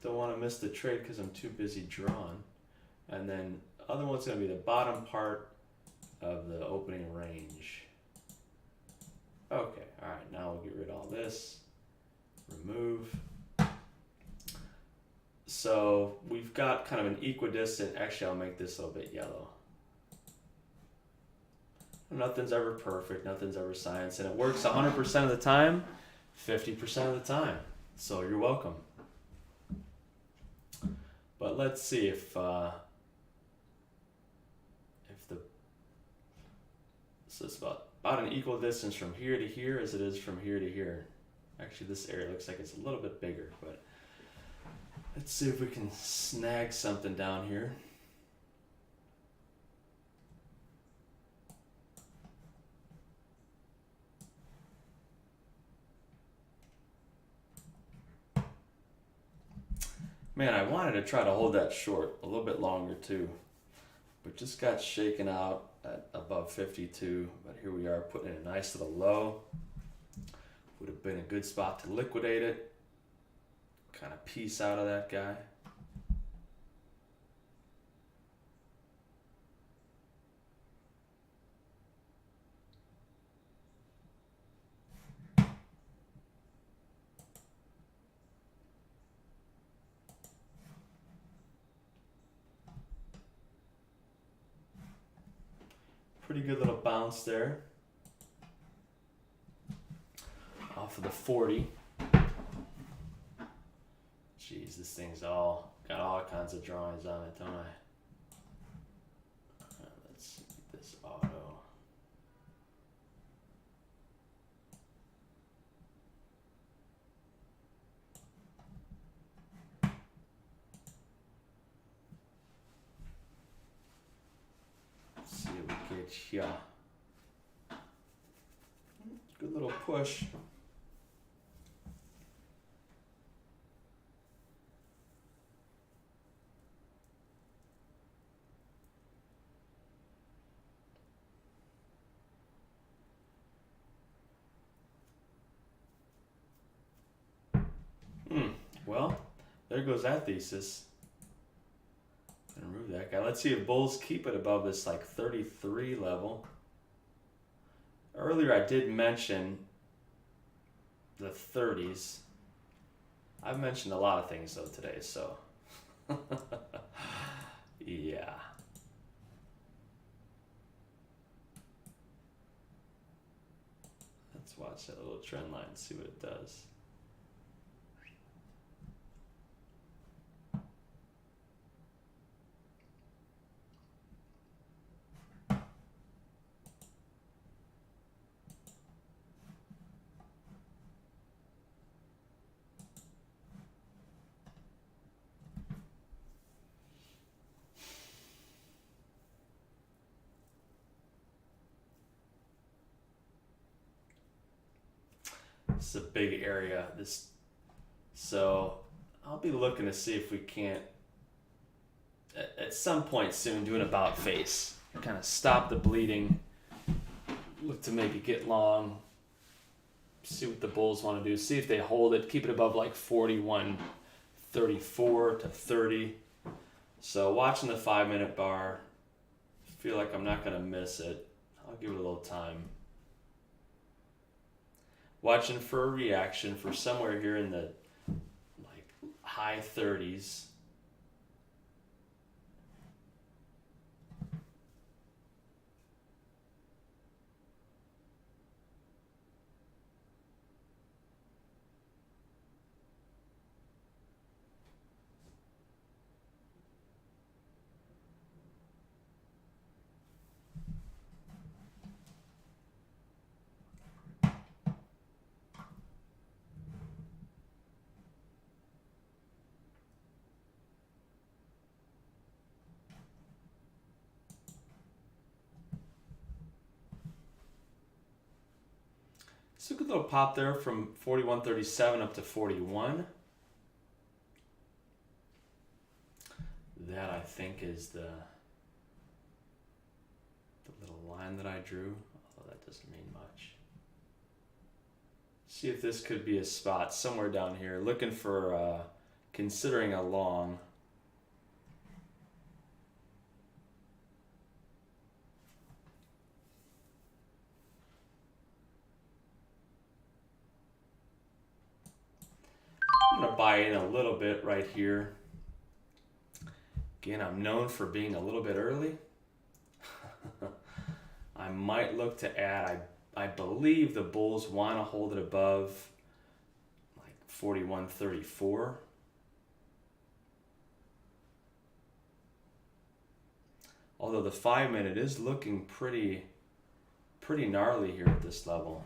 Don't want to miss the trade because I'm too busy drawing. And then the other one's going to be the bottom part of the opening range. Okay, all right, now we'll get rid of all this. Remove. So we've got kind of an equidistant. Actually, I'll make this a little bit yellow. Nothing's ever perfect. Nothing's ever science. And it works 100% of the time, 50% of the time. So you're welcome. But let's see if the so it's about an equal distance from here to here as it is from here to here. Actually, this area looks like it's a little bit bigger, but let's see if we can snag something down here. Man, I wanted to try to hold that short a little bit longer too, but just got shaken out at above 52. But here we are putting in a nice little low. Would have been a good spot to liquidate it. Kind of piece out of that guy. Pretty good little bounce there. Off of the 40. Jeez, this thing's got all kinds of drawings on it, don't I? Let's see this auto. Let's see what we get here. Good little push. Well, there goes that thesis. Remove that guy. Let's see if bulls keep it above this like 33 level. Earlier I did mention the 30s. I've mentioned a lot of things though today, so yeah. Let's watch that little trend line and see what it does. It's a big area. So I'll be looking to see if we can't at some point soon do an about face. Kind of stop the bleeding. Look to maybe get long. See what the bulls want to do. See if they hold it. Keep it above like 41.34 to 30. So watching the 5-minute bar. Feel like I'm not going to miss it. I'll give it a little time. Watching for a reaction for somewhere here in the like high 30s. So a good little pop there from 41.37 up to 41. That I think is the little line that I drew, although that doesn't mean much. See if this could be a spot somewhere down here. Looking for considering a long. I'm going to buy in a little bit right here. Again, I'm known for being a little bit early. I might look to add, I believe the bulls want to hold it above like 41.34. Although the 5-minute is looking pretty gnarly here at this level.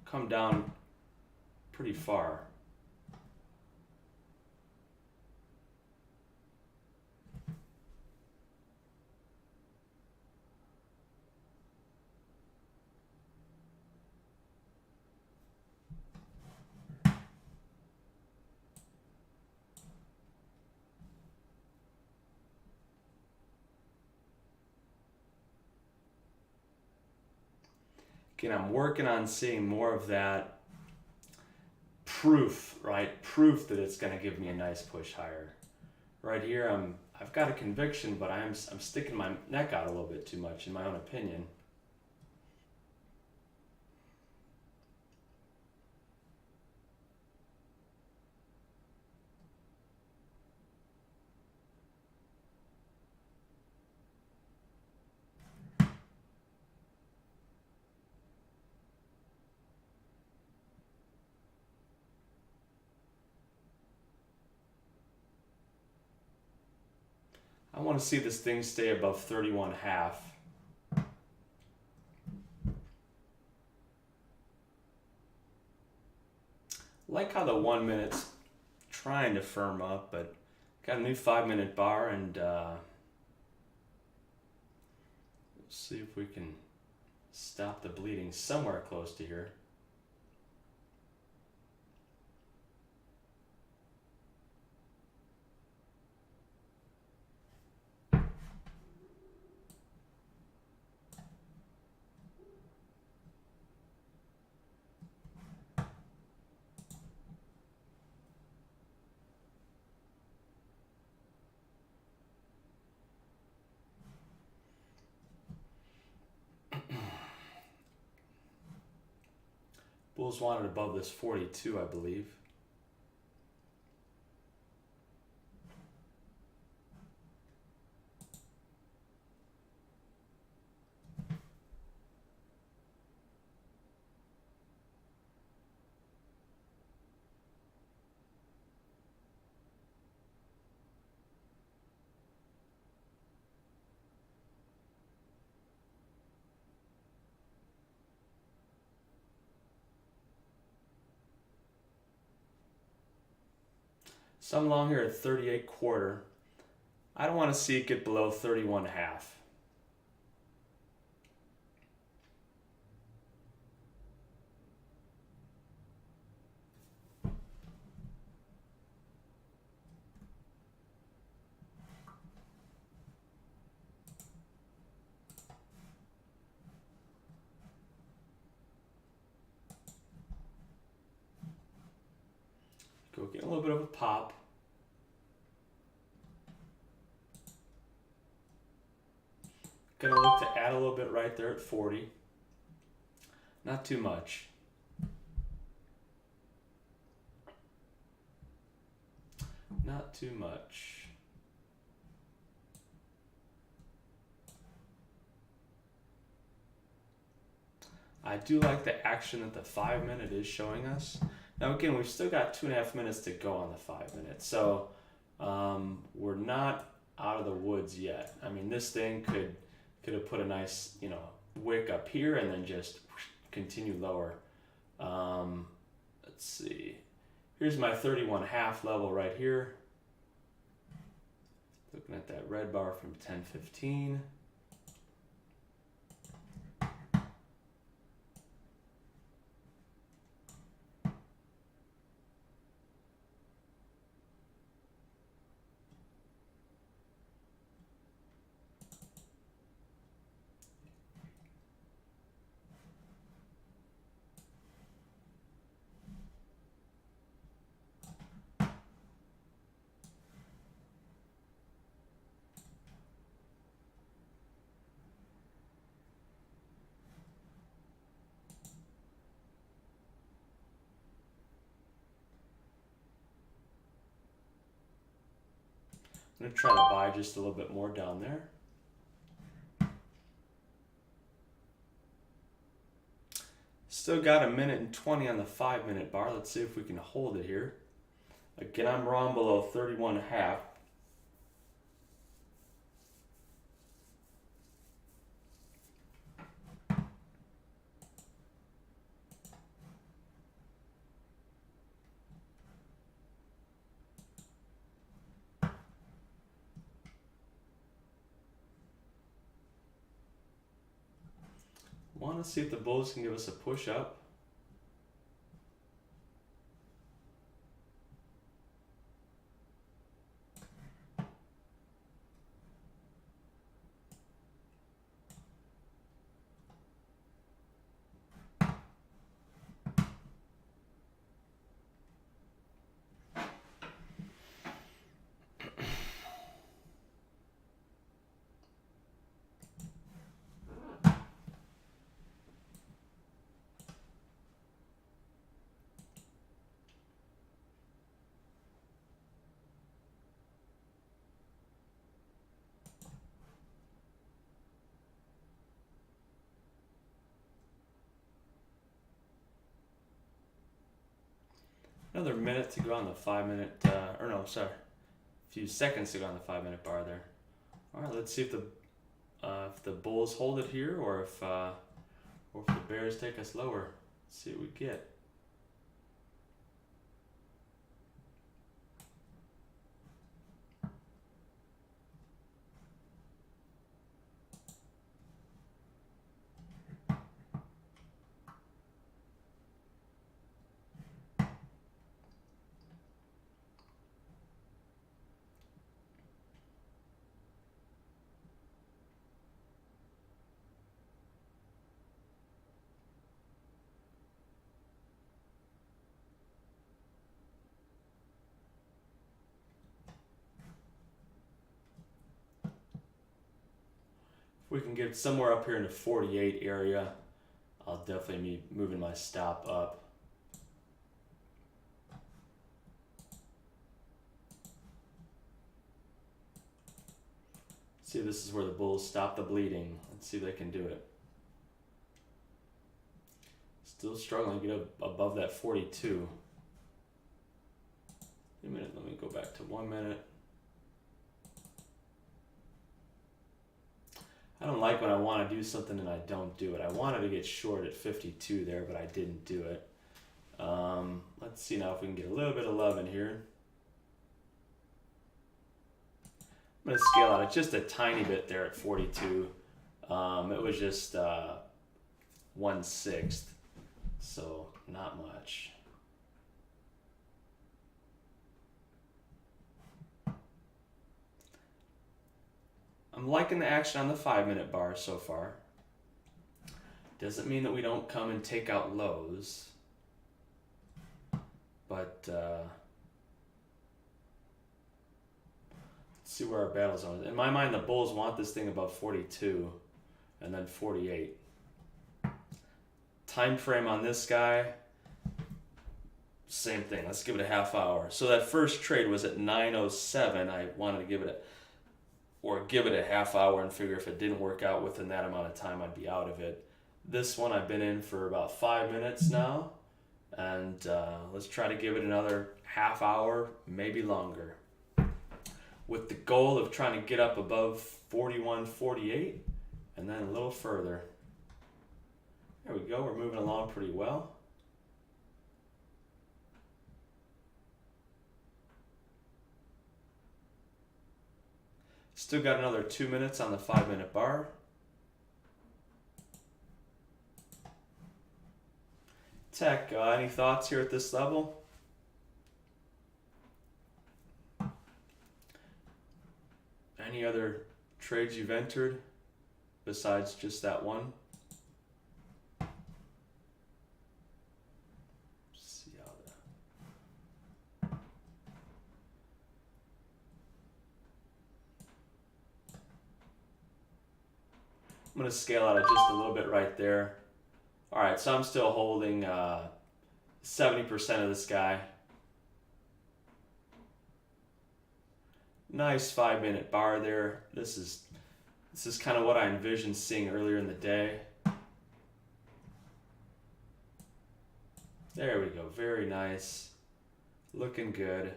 Come down pretty far. Again, I'm working on seeing more of that proof, right? Proof that it's going to give me a nice push higher. Right here, I've got a conviction, but I'm sticking my neck out a little bit too much, in my own opinion. I want to see this thing stay above 31.5. Like how the 1 minute's trying to firm up, but got a new 5-minute bar, and we'll see if we can stop the bleeding somewhere close to here. Bulls wanted above this 42, I believe. Some long here at 38.25. I don't want to see it get below 31.5. Go get a little bit of a pop. Gonna look to add a little bit right there at 40. Not too much. Not too much. I do like the action that the 5 minute is showing us. Now again, we've still got 2.5 minutes to go on the 5 minute, so we're not out of the woods yet. I mean, this thing could have put a nice, wick up here and then just continue lower. Let's see. Here's my 31.5 level right here. Looking at that red bar from 10:15. I'm going to try to buy just a little bit more down there. Still got 1:20 on the 5 minute bar. Let's see if we can hold it here. Again, I'm wrong below 31.5. Want to see if the bulls can give us a push up. Another minute to go on the 5 minute, a few seconds to go on the 5 minute bar there. All right, let's see if the bulls hold it here, or if the bears take us lower. Let's see what we get. If we can get somewhere up here in the 48 area, I'll definitely be moving my stop up. See if this is where the bulls stop the bleeding. Let's see if they can do it. Still struggling to get up above that 42. A minute, let me go back to 1 minute. I don't like when I want to do something and I don't do it. I wanted to get short at 52 there, but I didn't do it. Let's see now if we can get a little bit of love in here. I'm going to scale out it just a tiny bit there at 42. It was just 1/6, so not much. I'm liking the action on the 5 minute bar so far. Doesn't mean that we don't come and take out lows, but see where our battle zone is. In my mind, the bulls want this thing above 42 and then 48. Time frame on this guy, same thing. Let's give it a half hour. So that first trade was at 9:07. I wanted to give it a half hour and figure if it didn't work out within that amount of time, I'd be out of it. This one I've been in for about 5 minutes now, and let's try to give it another half hour, maybe longer, with the goal of trying to get up above 41, 48, and then a little further. There we go. We're moving along pretty well. Still got another 2 minutes on the 5-minute bar. Tech, any thoughts here at this level? Any other trades you've entered besides just that one? See how that. I'm going to scale out it just a little bit right there. All right, so I'm still holding 70% of this guy. Nice 5-minute bar there. This is kind of what I envisioned seeing earlier in the day. There we go. Very nice. Looking good.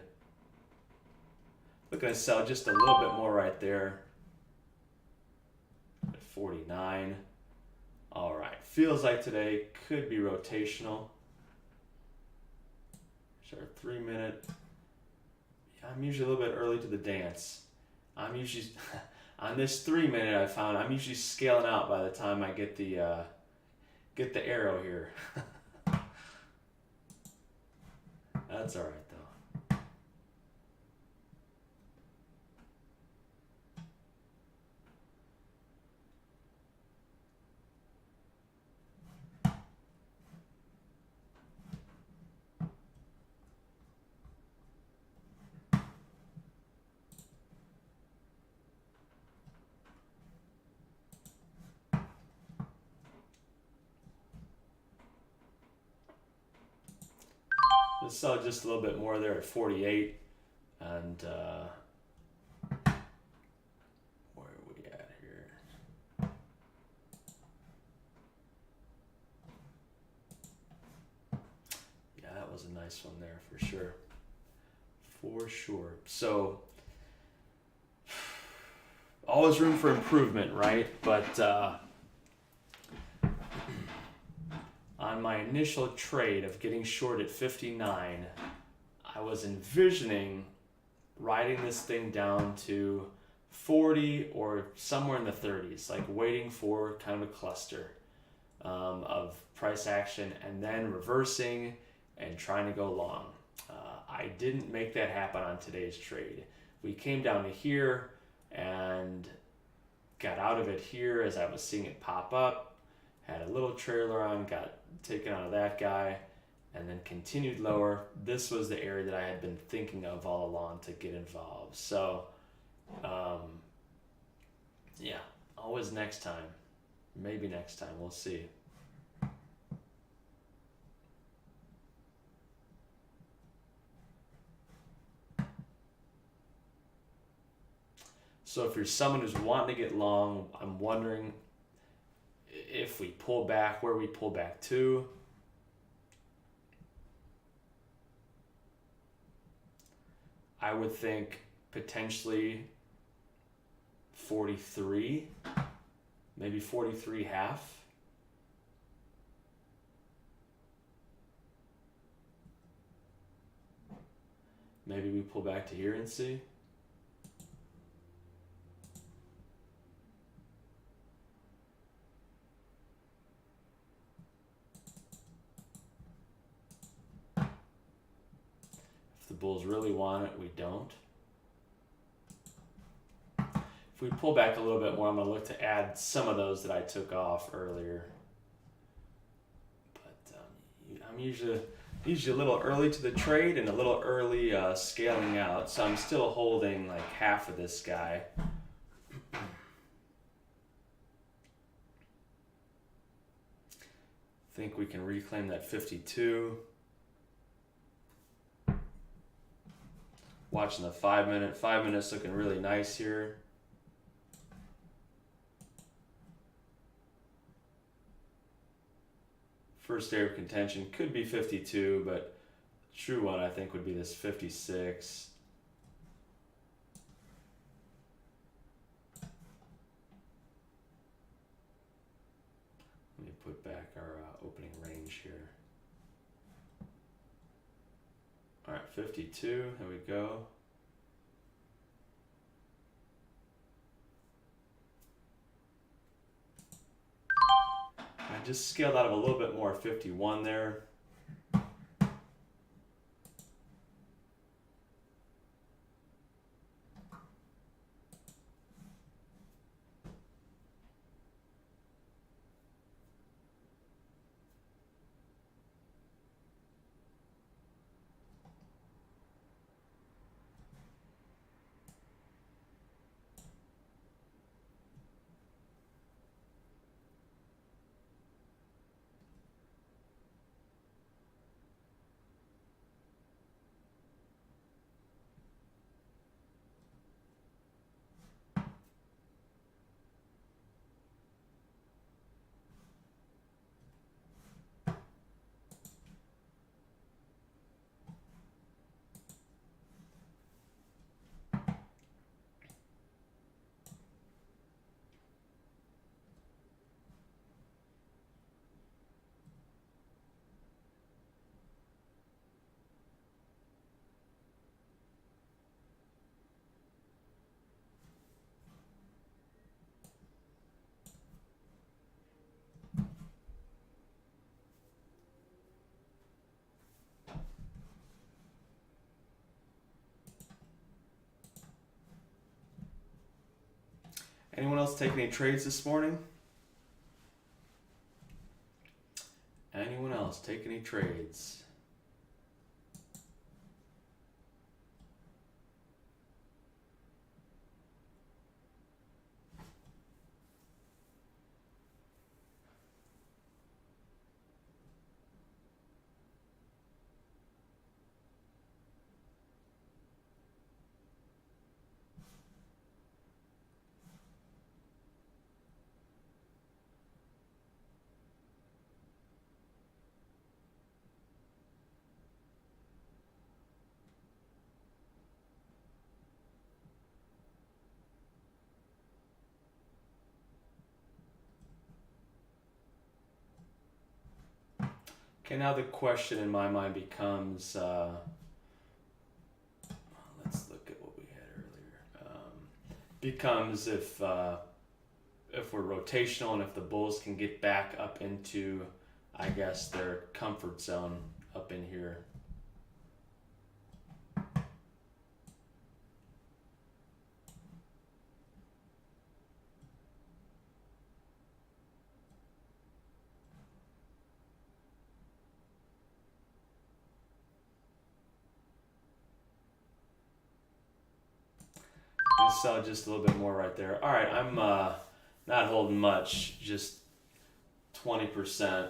Looking to sell just a little bit more right there. At 49. All right. Feels like today could be rotational. Sure, 3-minute. I'm usually a little bit early to the dance. I'm usually on this 3-minute. I found I'm usually scaling out by the time I get the arrow here. That's all right though. Let's sell just a little bit more there at 48, and where are we at here? Yeah, that was a nice one there for sure. For sure. So always room for improvement, right? But on my initial trade of getting short at 59, I was envisioning riding this thing down to 40 or somewhere in the 30s, like waiting for kind of a cluster of price action and then reversing and trying to go long. I didn't make that happen on today's trade. We came down to here and got out of it here as I was seeing it pop up, had a little trailer on, got taken out of that guy, and then continued lower. This was the area that I had been thinking of all along to get involved. So, yeah, always next time. Maybe next time, we'll see. So if you're someone who's wanting to get long, I'm wondering if we pull back, where we pull back to. I would think potentially 43, maybe 43 half. Maybe we pull back to here and see. The bulls really want it, we don't. If we pull back a little bit more, I'm going to look to add some of those that I took off earlier. But I'm usually Usually a little early to the trade and a little early scaling out. So I'm still holding like half of this guy. Think we can reclaim that 52. Watching the 5 minute. 5 minutes looking really nice here. First area of contention could be 52, but true one I think would be this 56. Let me put back our opening range here. All right, 52, here we go. I just scaled out of a little bit more 51 there. Anyone else take any trades this morning? Anyone else take any trades? Okay, now the question in my mind becomes, let's look at what we had earlier. Becomes if we're rotational and if the bulls can get back up into, I guess, their comfort zone up in here. Sell just a little bit more right there. All right, I'm not holding much, just 20%.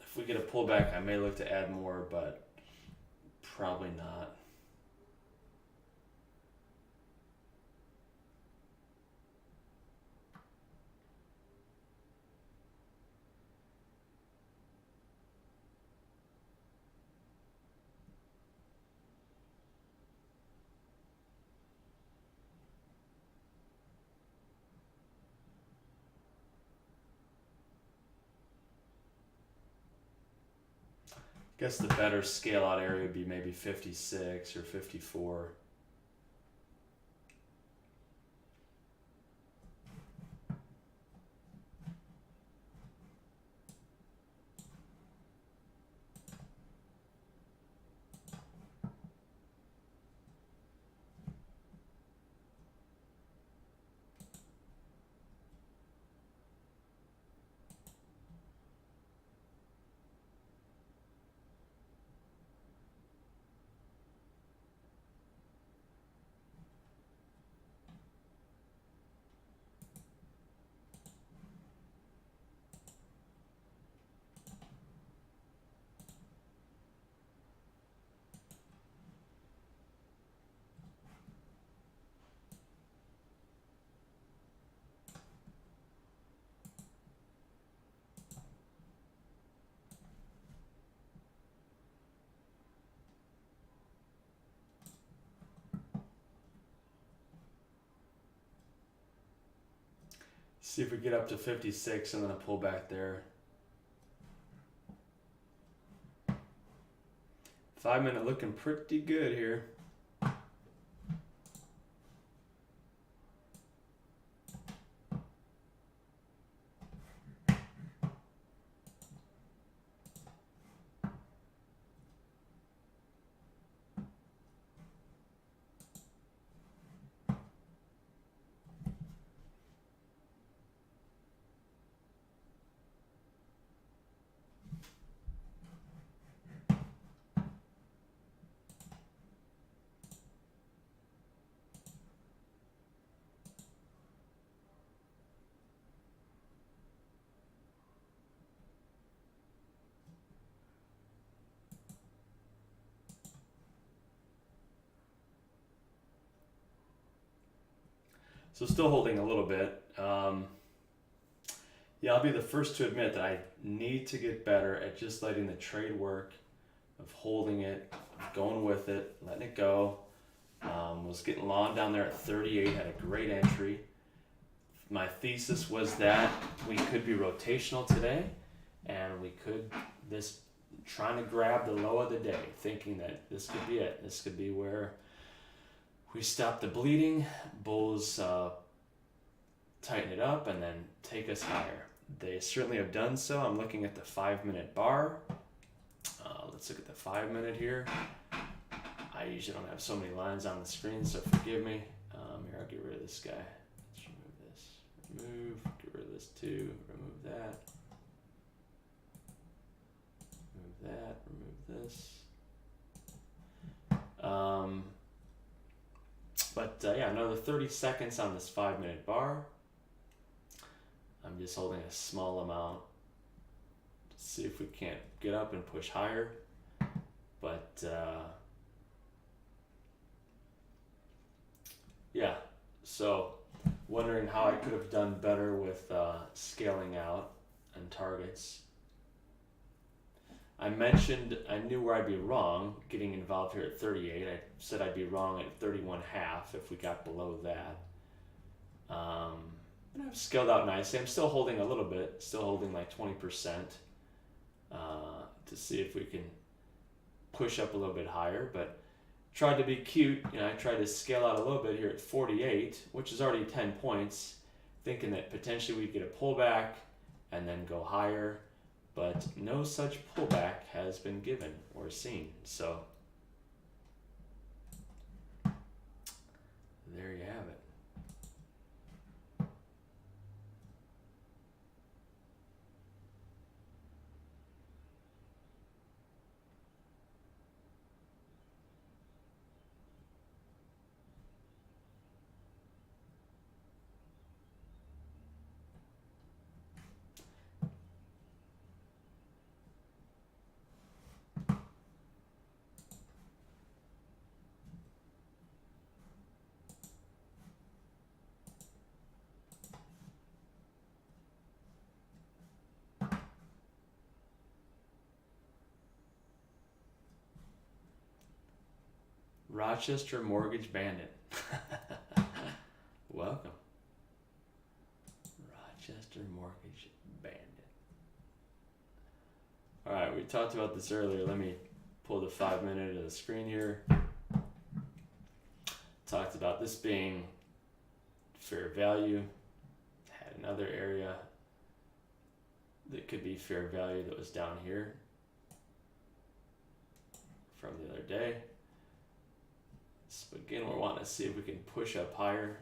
If we get a pullback, I may look to add more, but probably not. Guess the better scale out area would be maybe 56 or 54. See if we get up to 56 and then a pullback there. 5 minute looking pretty good here. So still holding a little bit. Yeah, I'll be the first to admit that I need to get better at just letting the trade work, of holding it, going with it, letting it go. Was getting long down there at 38, had a great entry. My thesis was that we could be rotational today, and we could trying to grab the low of the day, thinking that this could be it. This could be where we stop the bleeding, bulls tighten it up, and then take us higher. They certainly have done so. I'm looking at the 5 minute bar. Let's look at the 5 minute here. I usually don't have so many lines on the screen, so forgive me. Here, I'll get rid of this guy. Let's remove this. Remove, get rid of this too. Remove that. Remove that, remove this. Yeah, another 30 seconds on this 5 minute bar. I'm just holding a small amount to see if we can't get up and push higher. But yeah, so wondering how I could have done better with scaling out and targets. I mentioned I knew where I'd be wrong getting involved here at 38. I said I'd be wrong at 31.5 if we got below that. And I've scaled out nicely. I'm still holding a little bit, still holding like 20% to see if we can push up a little bit higher, but tried to be cute. I tried to scale out a little bit here at 48, which is already 10 points, thinking that potentially we'd get a pullback and then go higher, but no such pullback has been given or seen. So there you have it. Rochester Mortgage Bandit. Welcome. Rochester Mortgage Bandit. Alright, we talked about this earlier. Let me pull the 5 minute of the screen here. Talked about this being fair value. Had another area that could be fair value that was down here from the other day. So again, we're wanting to see if we can push up higher.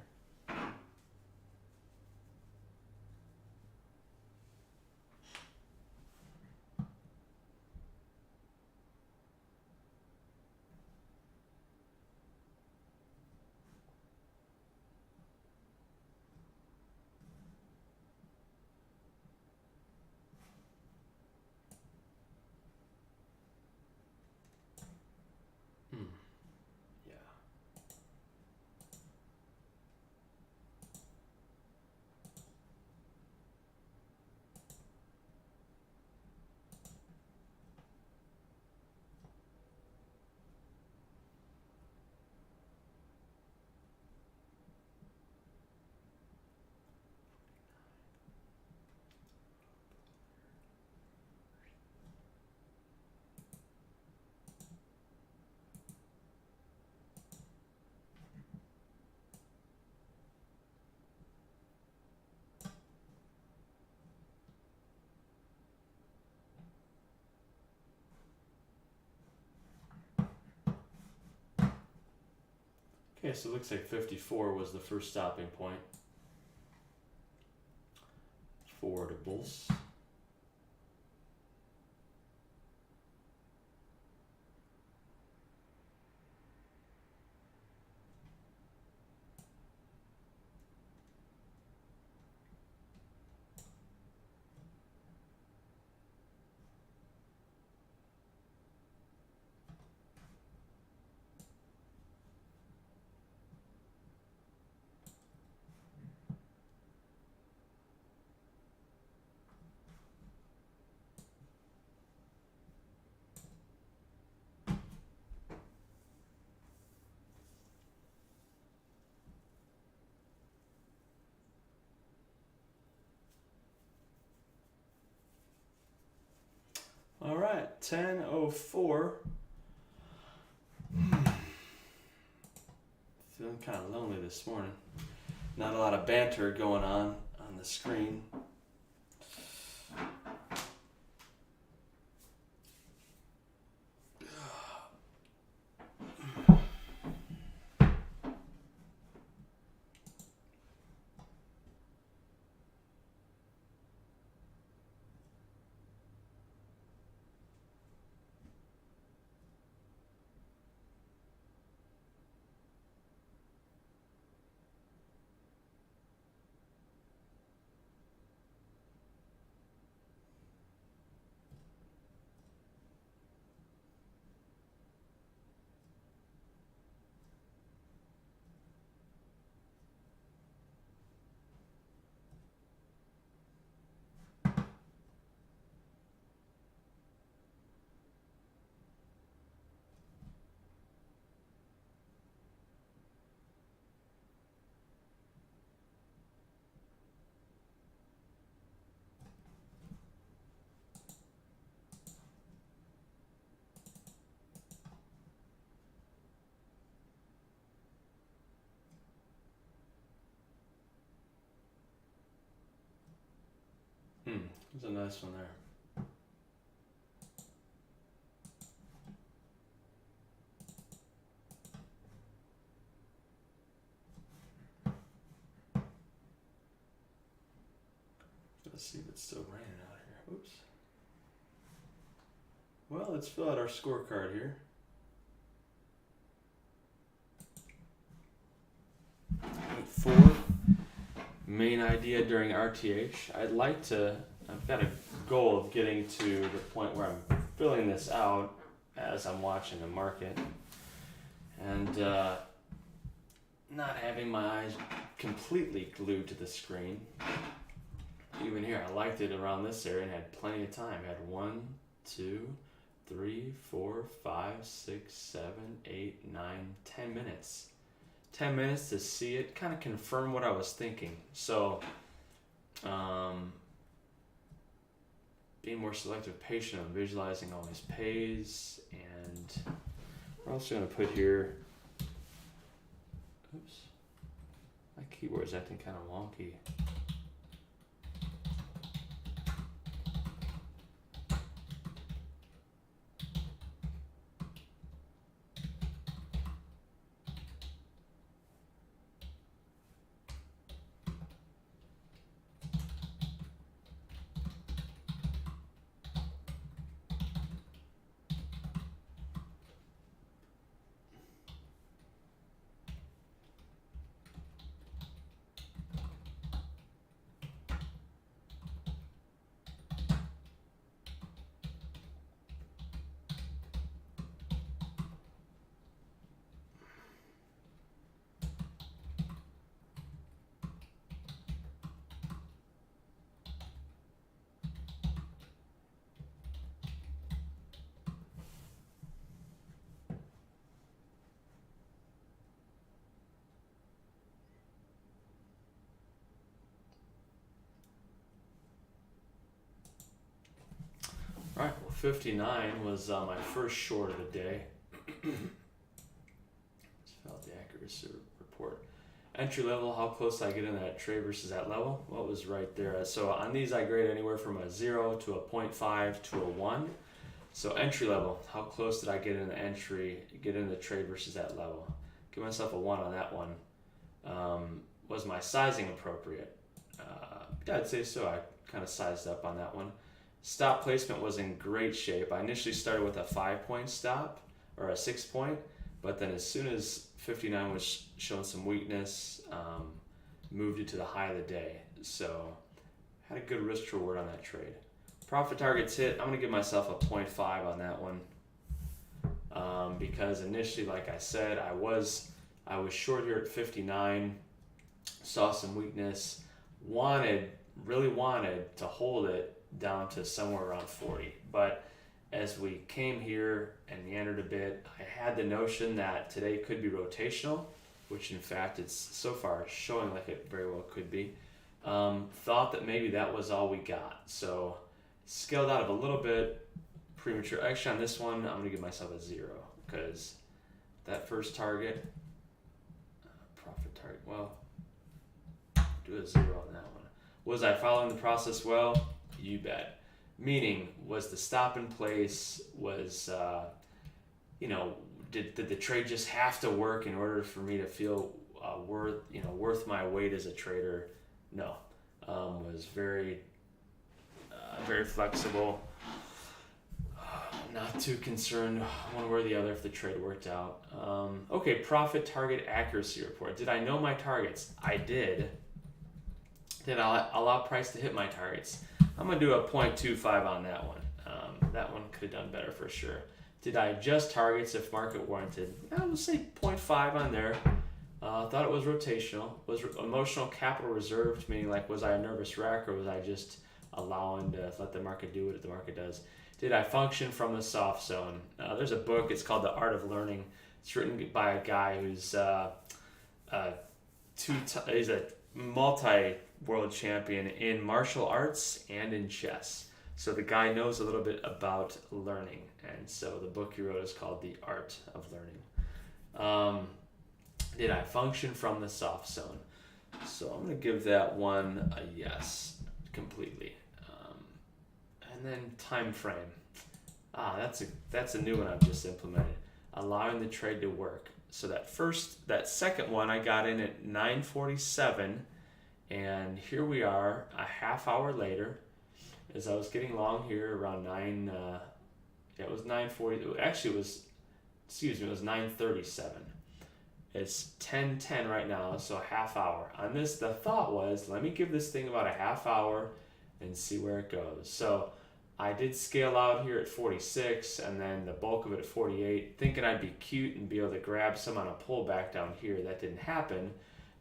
Okay, so it looks like 54 was the first stopping point. Forwardables. All right, 10:04. Feeling kind of lonely this morning. Not a lot of banter going on the screen. There's a nice one there. Let's see if it's still raining out here. Oops. Well, let's fill out our scorecard here. Four. Main idea during RTH. I've got a goal of getting to the point where I'm filling this out as I'm watching the market and not having my eyes completely glued to the screen. Even here, I liked it around this area and had plenty of time. I had 1, 2, 3, 4, 5, 6, 7, 8, 9, 10 minutes. 10 minutes to see it, kind of confirm what I was thinking. So, being more selective, patient, and visualizing always pays. And we're also going to put here, oops, my keyboard's acting kind of wonky. All right, well, 59 was my first short of the day. Let's fill out the accuracy report. Entry level, how close did I get in that trade versus that level? Well, it was right there. So on these, I grade anywhere from a 0 to a 0.5 to a 1. So entry level, how close did I get in the trade versus that level? give myself a 1 on that one. Was my sizing appropriate? Yeah, I'd say so. I kind of sized up on that one. Stop placement was in great shape. I initially started with a 5-point stop or a 6-point, but then as soon as 59 was showing some weakness, moved it to the high of the day. So had a good risk to reward on that trade. Profit targets hit. I'm gonna give myself a 0.5 on that one, because initially, like I said, I was short here at 59, saw some weakness, really wanted to hold it down to somewhere around 40. But as we came here and meandered a bit, I had the notion that today could be rotational, which in fact it's so far showing like it very well could be. Thought that maybe that was all we got. So scaled out of a little bit premature. Actually, on this one, I'm going to give myself a 0 because that first target, profit target, well, do a 0 on that one. Was I following the process well? You bet. Meaning, was the stop in place? Was, did the trade just have to work in order for me to feel worth my weight as a trader? No. Was very flexible. Not too concerned one way or the other if the trade worked out. Okay, profit target accuracy report. Did I know my targets? I did. Did I allow price to hit my targets? I'm going to do a 0.25 on that one. That one could have done better for sure. Did I adjust targets if market warranted? I would say 0.5 on there. Thought it was rotational. Was emotional capital reserved, meaning like was I a nervous wreck or was I just allowing to let the market do what the market does? Did I function from the soft zone? There's a book, it's called The Art of Learning. It's written by a guy who's he's a multi-world champion in martial arts and in chess. So the guy knows a little bit about learning. And so the book he wrote is called The Art of Learning. Did I function from the soft zone? So I'm going to give that one a yes, completely. And then time frame. That's a new one I've just implemented. Allowing the trade to work. So that second one I got in at 9:47, and here we are a half hour later. As I was getting long here around it was 9:40. Actually, it was 9:37. It's 10:10 right now, so a half hour. On this, the thought was, let me give this thing about a half hour and see where it goes. So I did scale out here at 46 and then the bulk of it at 48, thinking I'd be cute and be able to grab some on a pullback down here. That didn't happen.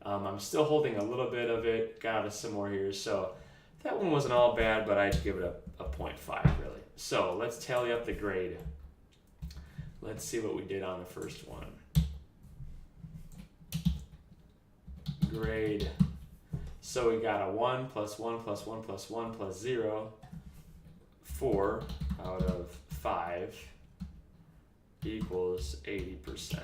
I'm still holding a little bit of it, got out of some more here. So that one wasn't all bad, but I'd give it a 0.5 really. So let's tally up the grade. Let's see what we did on the first one. Grade. So we got a 1 plus 1 plus 1 plus 1 plus 0. 4 out of 5 equals 80%.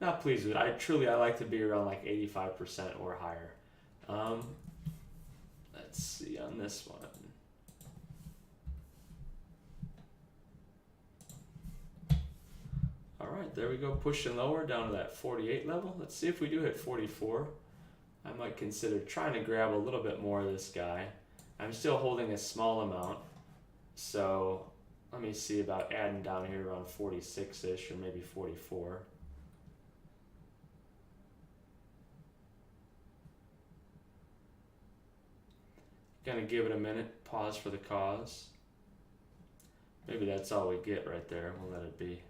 Not pleased with it. I like to be around like 85% or higher. Let's see on this one. All right, there we go, pushing lower down to that 48 level. Let's see if we do hit 44. I might consider trying to grab a little bit more of this guy. I'm still holding a small amount, so let me see about adding down here around 46-ish or maybe 44. Gonna give it a minute, pause for the cause. Maybe that's all we get right there. We'll let it be.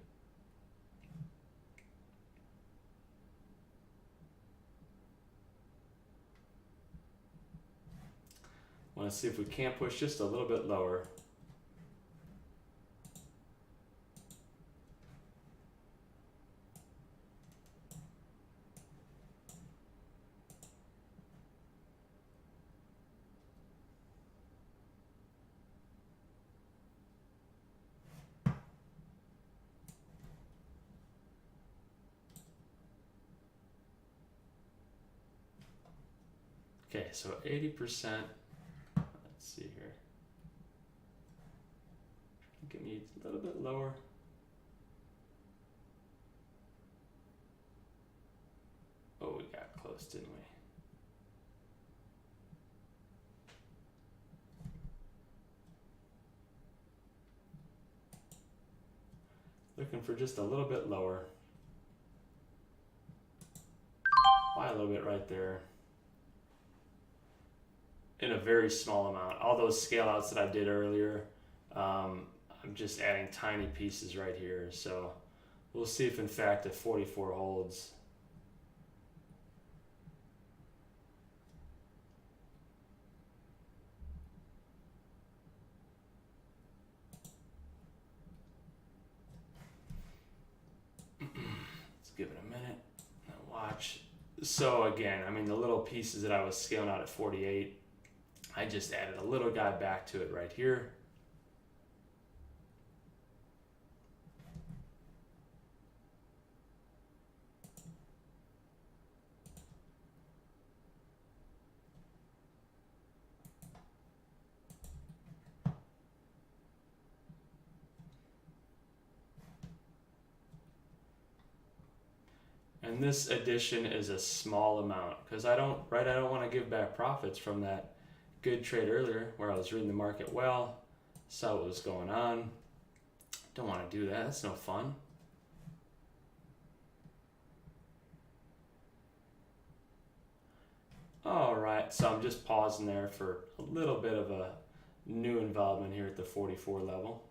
Want to see if we can't push just a little bit lower. Okay, so 80%. Let's see here. Get me a little bit lower. close, didn't we? Looking for just a little bit lower. Buy a little bit right there. In a very small amount. All those scale outs that I did earlier, I'm just adding tiny pieces right here. So we'll see if in fact the 44 holds. Let's give it a minute and watch. So again, I mean, the little pieces that I was scaling out at 48, I just added a little guy back to it right here. And this addition is a small amount because I don't want to give back profits from that good trade earlier where I was reading the market well, saw what was going on. Don't want to do that. That's no fun. All right, so I'm just pausing there for a little bit of a new involvement here at the 44 level.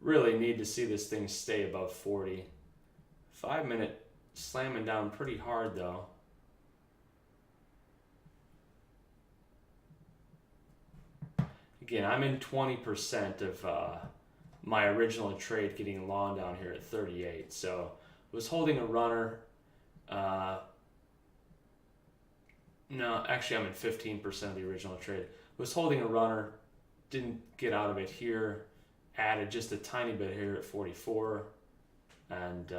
Really need to see this thing stay above 40. 5 minute slamming down pretty hard though. Again, I'm in 20% of my original trade getting long down here at 38. So was holding a runner. No, actually I'm in 15% of the original trade. Was holding a runner, didn't get out of it here. Added just a tiny bit here at 44, and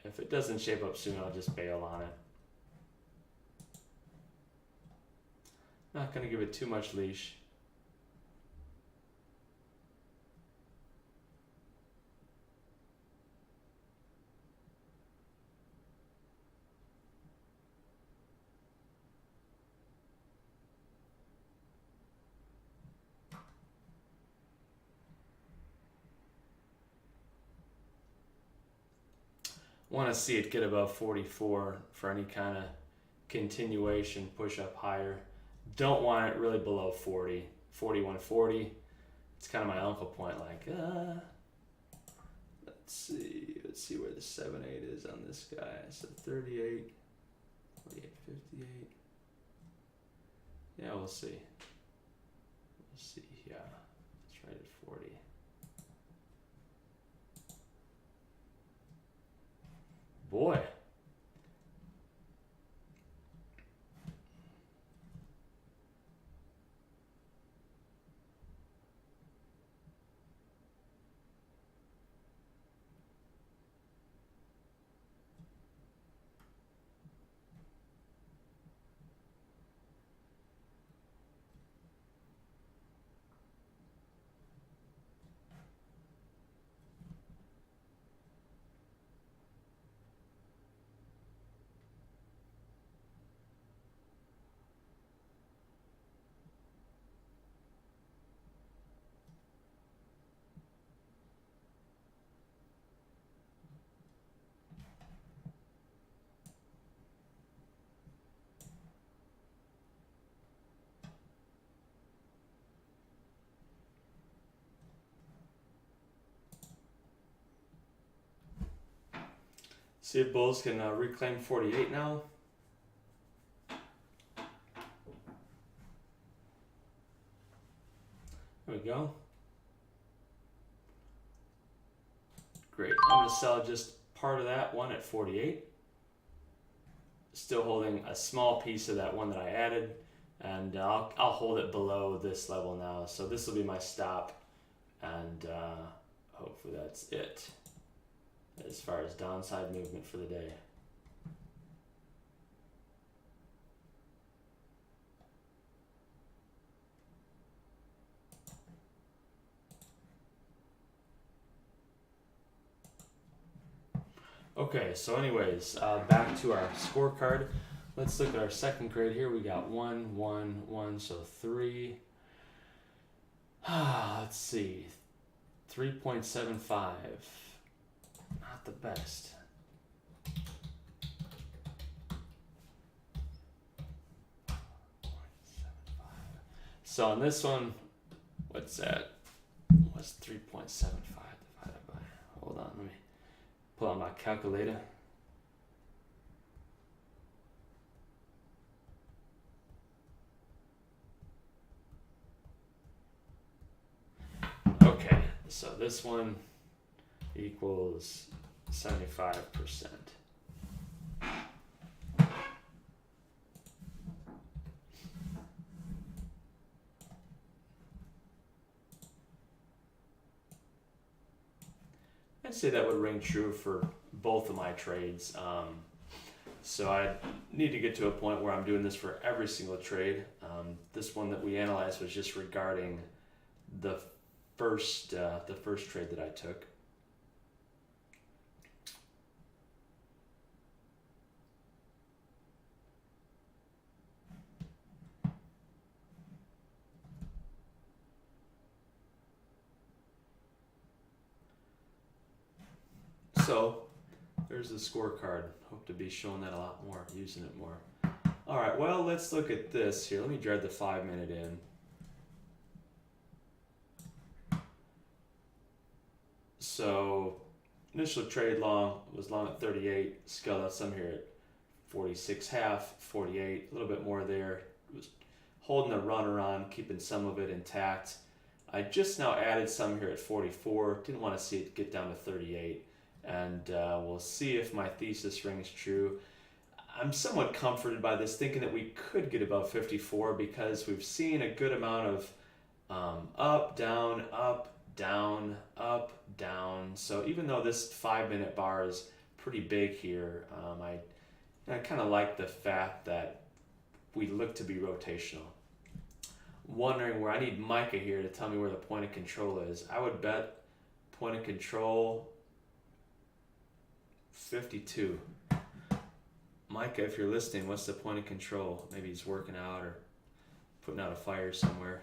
if it doesn't shape up soon, I'll just bail on it. Not going to give it too much leash. Want to see it get above 44 for any kind of continuation, push up higher. Don't want it really below 40, 41.40. It's kind of my uncle point, like, let's see where the 7.8 is on this guy. So 38, 48.58. Yeah, we'll see. We'll see. Yeah, it's right at 40. Boy. See if bulls can reclaim 48 now. There we go. Great. I'm going to sell just part of that one at 48. Still holding a small piece of that one that I added, and I'll hold it below this level now. So this will be my stop, and hopefully that's it as far as downside movement for the day. Okay, so anyways, back to our scorecard. Let's look at our second grade here. We got 1, 1, 1, so 3. Let's see, 3.75. Not the best. So on this one, what's that? What's 3.75 divided by? Hold on, let me pull out my calculator. Okay, so this one equals 75%. I'd say that would ring true for both of my trades. So I need to get to a point where I'm doing this for every single trade. This one that we analyzed was just regarding the first trade that I took. So there's the scorecard. Hope to be showing that a lot more, using it more. All right, well, let's look at this here. Let me drag the 5-minute in. So initial trade long was long at 38, scaled out some here at 46.5, 48, a little bit more there. It was holding the runner on, keeping some of it intact. I just now added some here at 44, didn't want to see it get down to 38. And we'll see if my thesis rings true. I'm somewhat comforted by this, thinking that we could get above 54 because we've seen a good amount of up, down, up, down, up, down. So even though this 5-minute bar is pretty big here, I kind of like the fact that we look to be rotational. Wondering where I need Micah here to tell me where the point of control is. I would bet point of control 52. Micah, if you're listening, what's the point of control? Maybe he's working out or putting out a fire somewhere.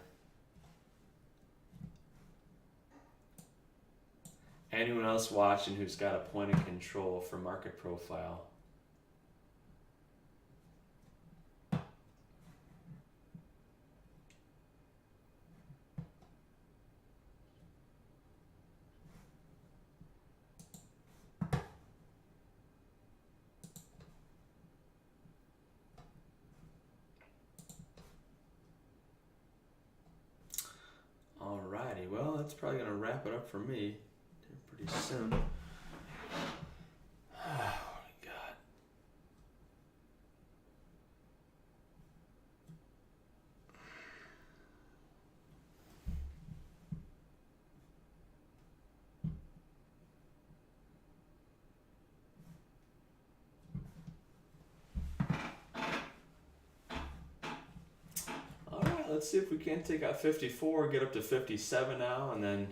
Anyone else watching who's got a point of control for market profile? Alrighty, well, that's probably going to wrap it up for me pretty soon. Oh my God. Alright, let's see if we can take out 54, get up to 57 now, and then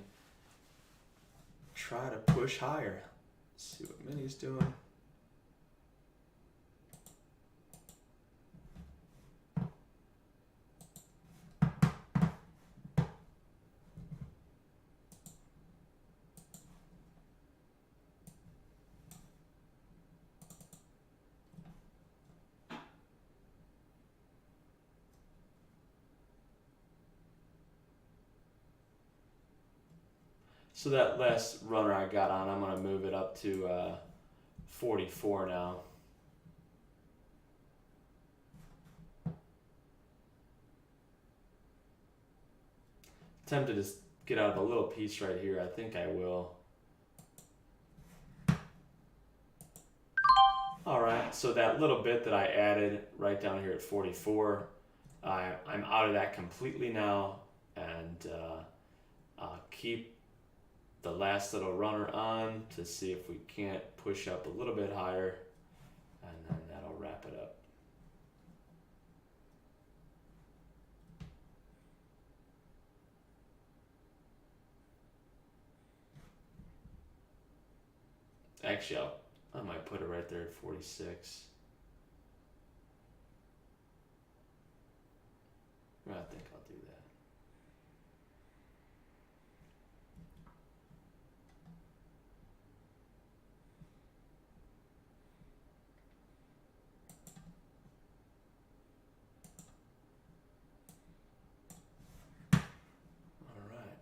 try to push higher. Let's see what Mini's doing. So that last runner I got on, I'm going to move it up to 44 now. Tempted to get out of a little piece right here. I think I will. Alright, so that little bit that I added right down here at 44, I'm out of that completely now, and I'll keep the last little runner on to see if we can't push up a little bit higher, and then that'll wrap it up. Actually, I might put it right there at 46. I think I'll do that. All right.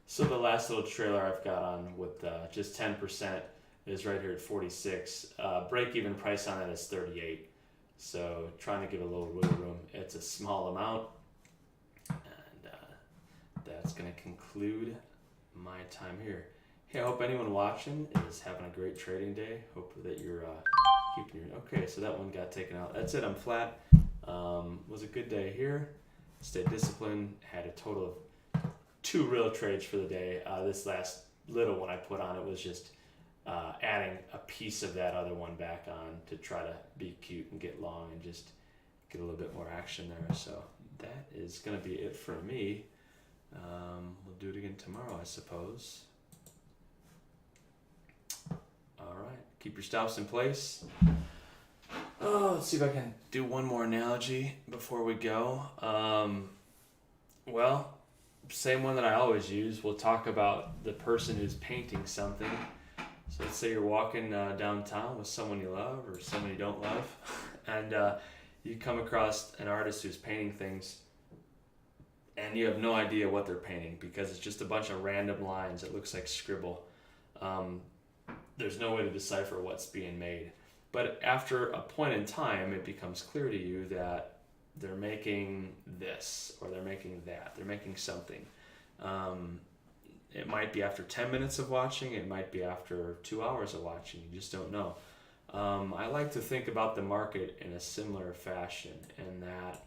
So the last little trailer I've got on with just 10% is right here at 46. Break-even price on that is 38. So trying to give a little wiggle room. It's a small amount, and that's going to conclude my time here. Hey, I hope anyone watching is having a great trading day. Hope that you're keeping your... Okay, so that one got taken out. That's it. I'm flat. Was a good day here. Stayed disciplined. Had a total of 2 real trades for the day. This last little one I put on, it was just adding a piece of that other one back on to try to be cute and get long and just get a little bit more action there. So that is going to be it for me. We'll do it again tomorrow, I suppose. All right, keep your stops in place. Oh, let's see if I can do one more analogy before we go. Well, same one that I always use. We'll talk about the person who's painting something. So let's say you're walking downtown with someone you love or someone you don't love, and you come across an artist who's painting things, and you have no idea what they're painting because it's just a bunch of random lines. It looks like scribble. There's no way to decipher what's being made. But after a point in time, it becomes clear to you that they're making this or they're making that. They're making something. It might be after 10 minutes of watching. It might be after 2 hours of watching. You just don't know. I like to think about the market in a similar fashion in that,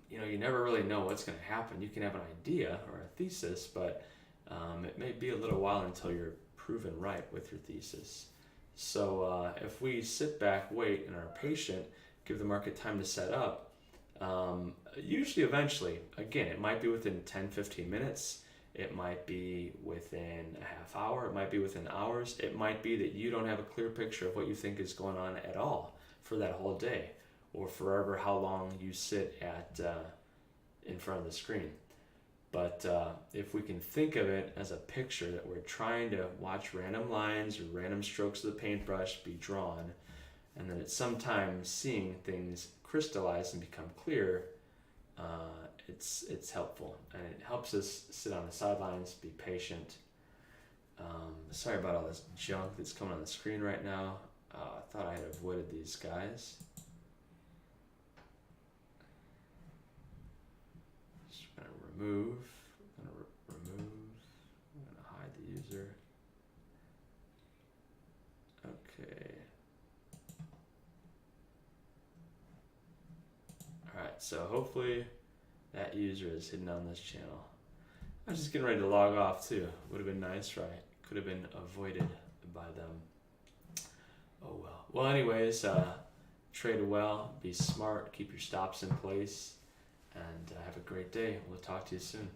you never really know what's going to happen. You can have an idea or a thesis, but it may be a little while until you're proven right with your thesis. So if we sit back, wait, and are patient, give the market time to set up, usually eventually, again, it might be within 10-15 minutes, it might be within a half hour, it might be within hours, it might be that you don't have a clear picture of what you think is going on at all for that whole day or forever how long you sit at in front of the screen. But if we can think of it as a picture that we're trying to watch random lines or random strokes of the paintbrush be drawn, and then at some time seeing things crystallize and become clear, it's helpful. And it helps us sit on the sidelines, be patient. Sorry about all this junk that's coming on the screen right now. I thought I had avoided these guys. Remove, I'm gonna hide the user. Okay. Alright, so hopefully that user is hidden on this channel. I was just getting ready to log off too. Would have been nice, right? Could have been avoided by them. Oh well. Well anyways, trade well, be smart, keep your stops in place, and have a great day. We'll talk to you soon.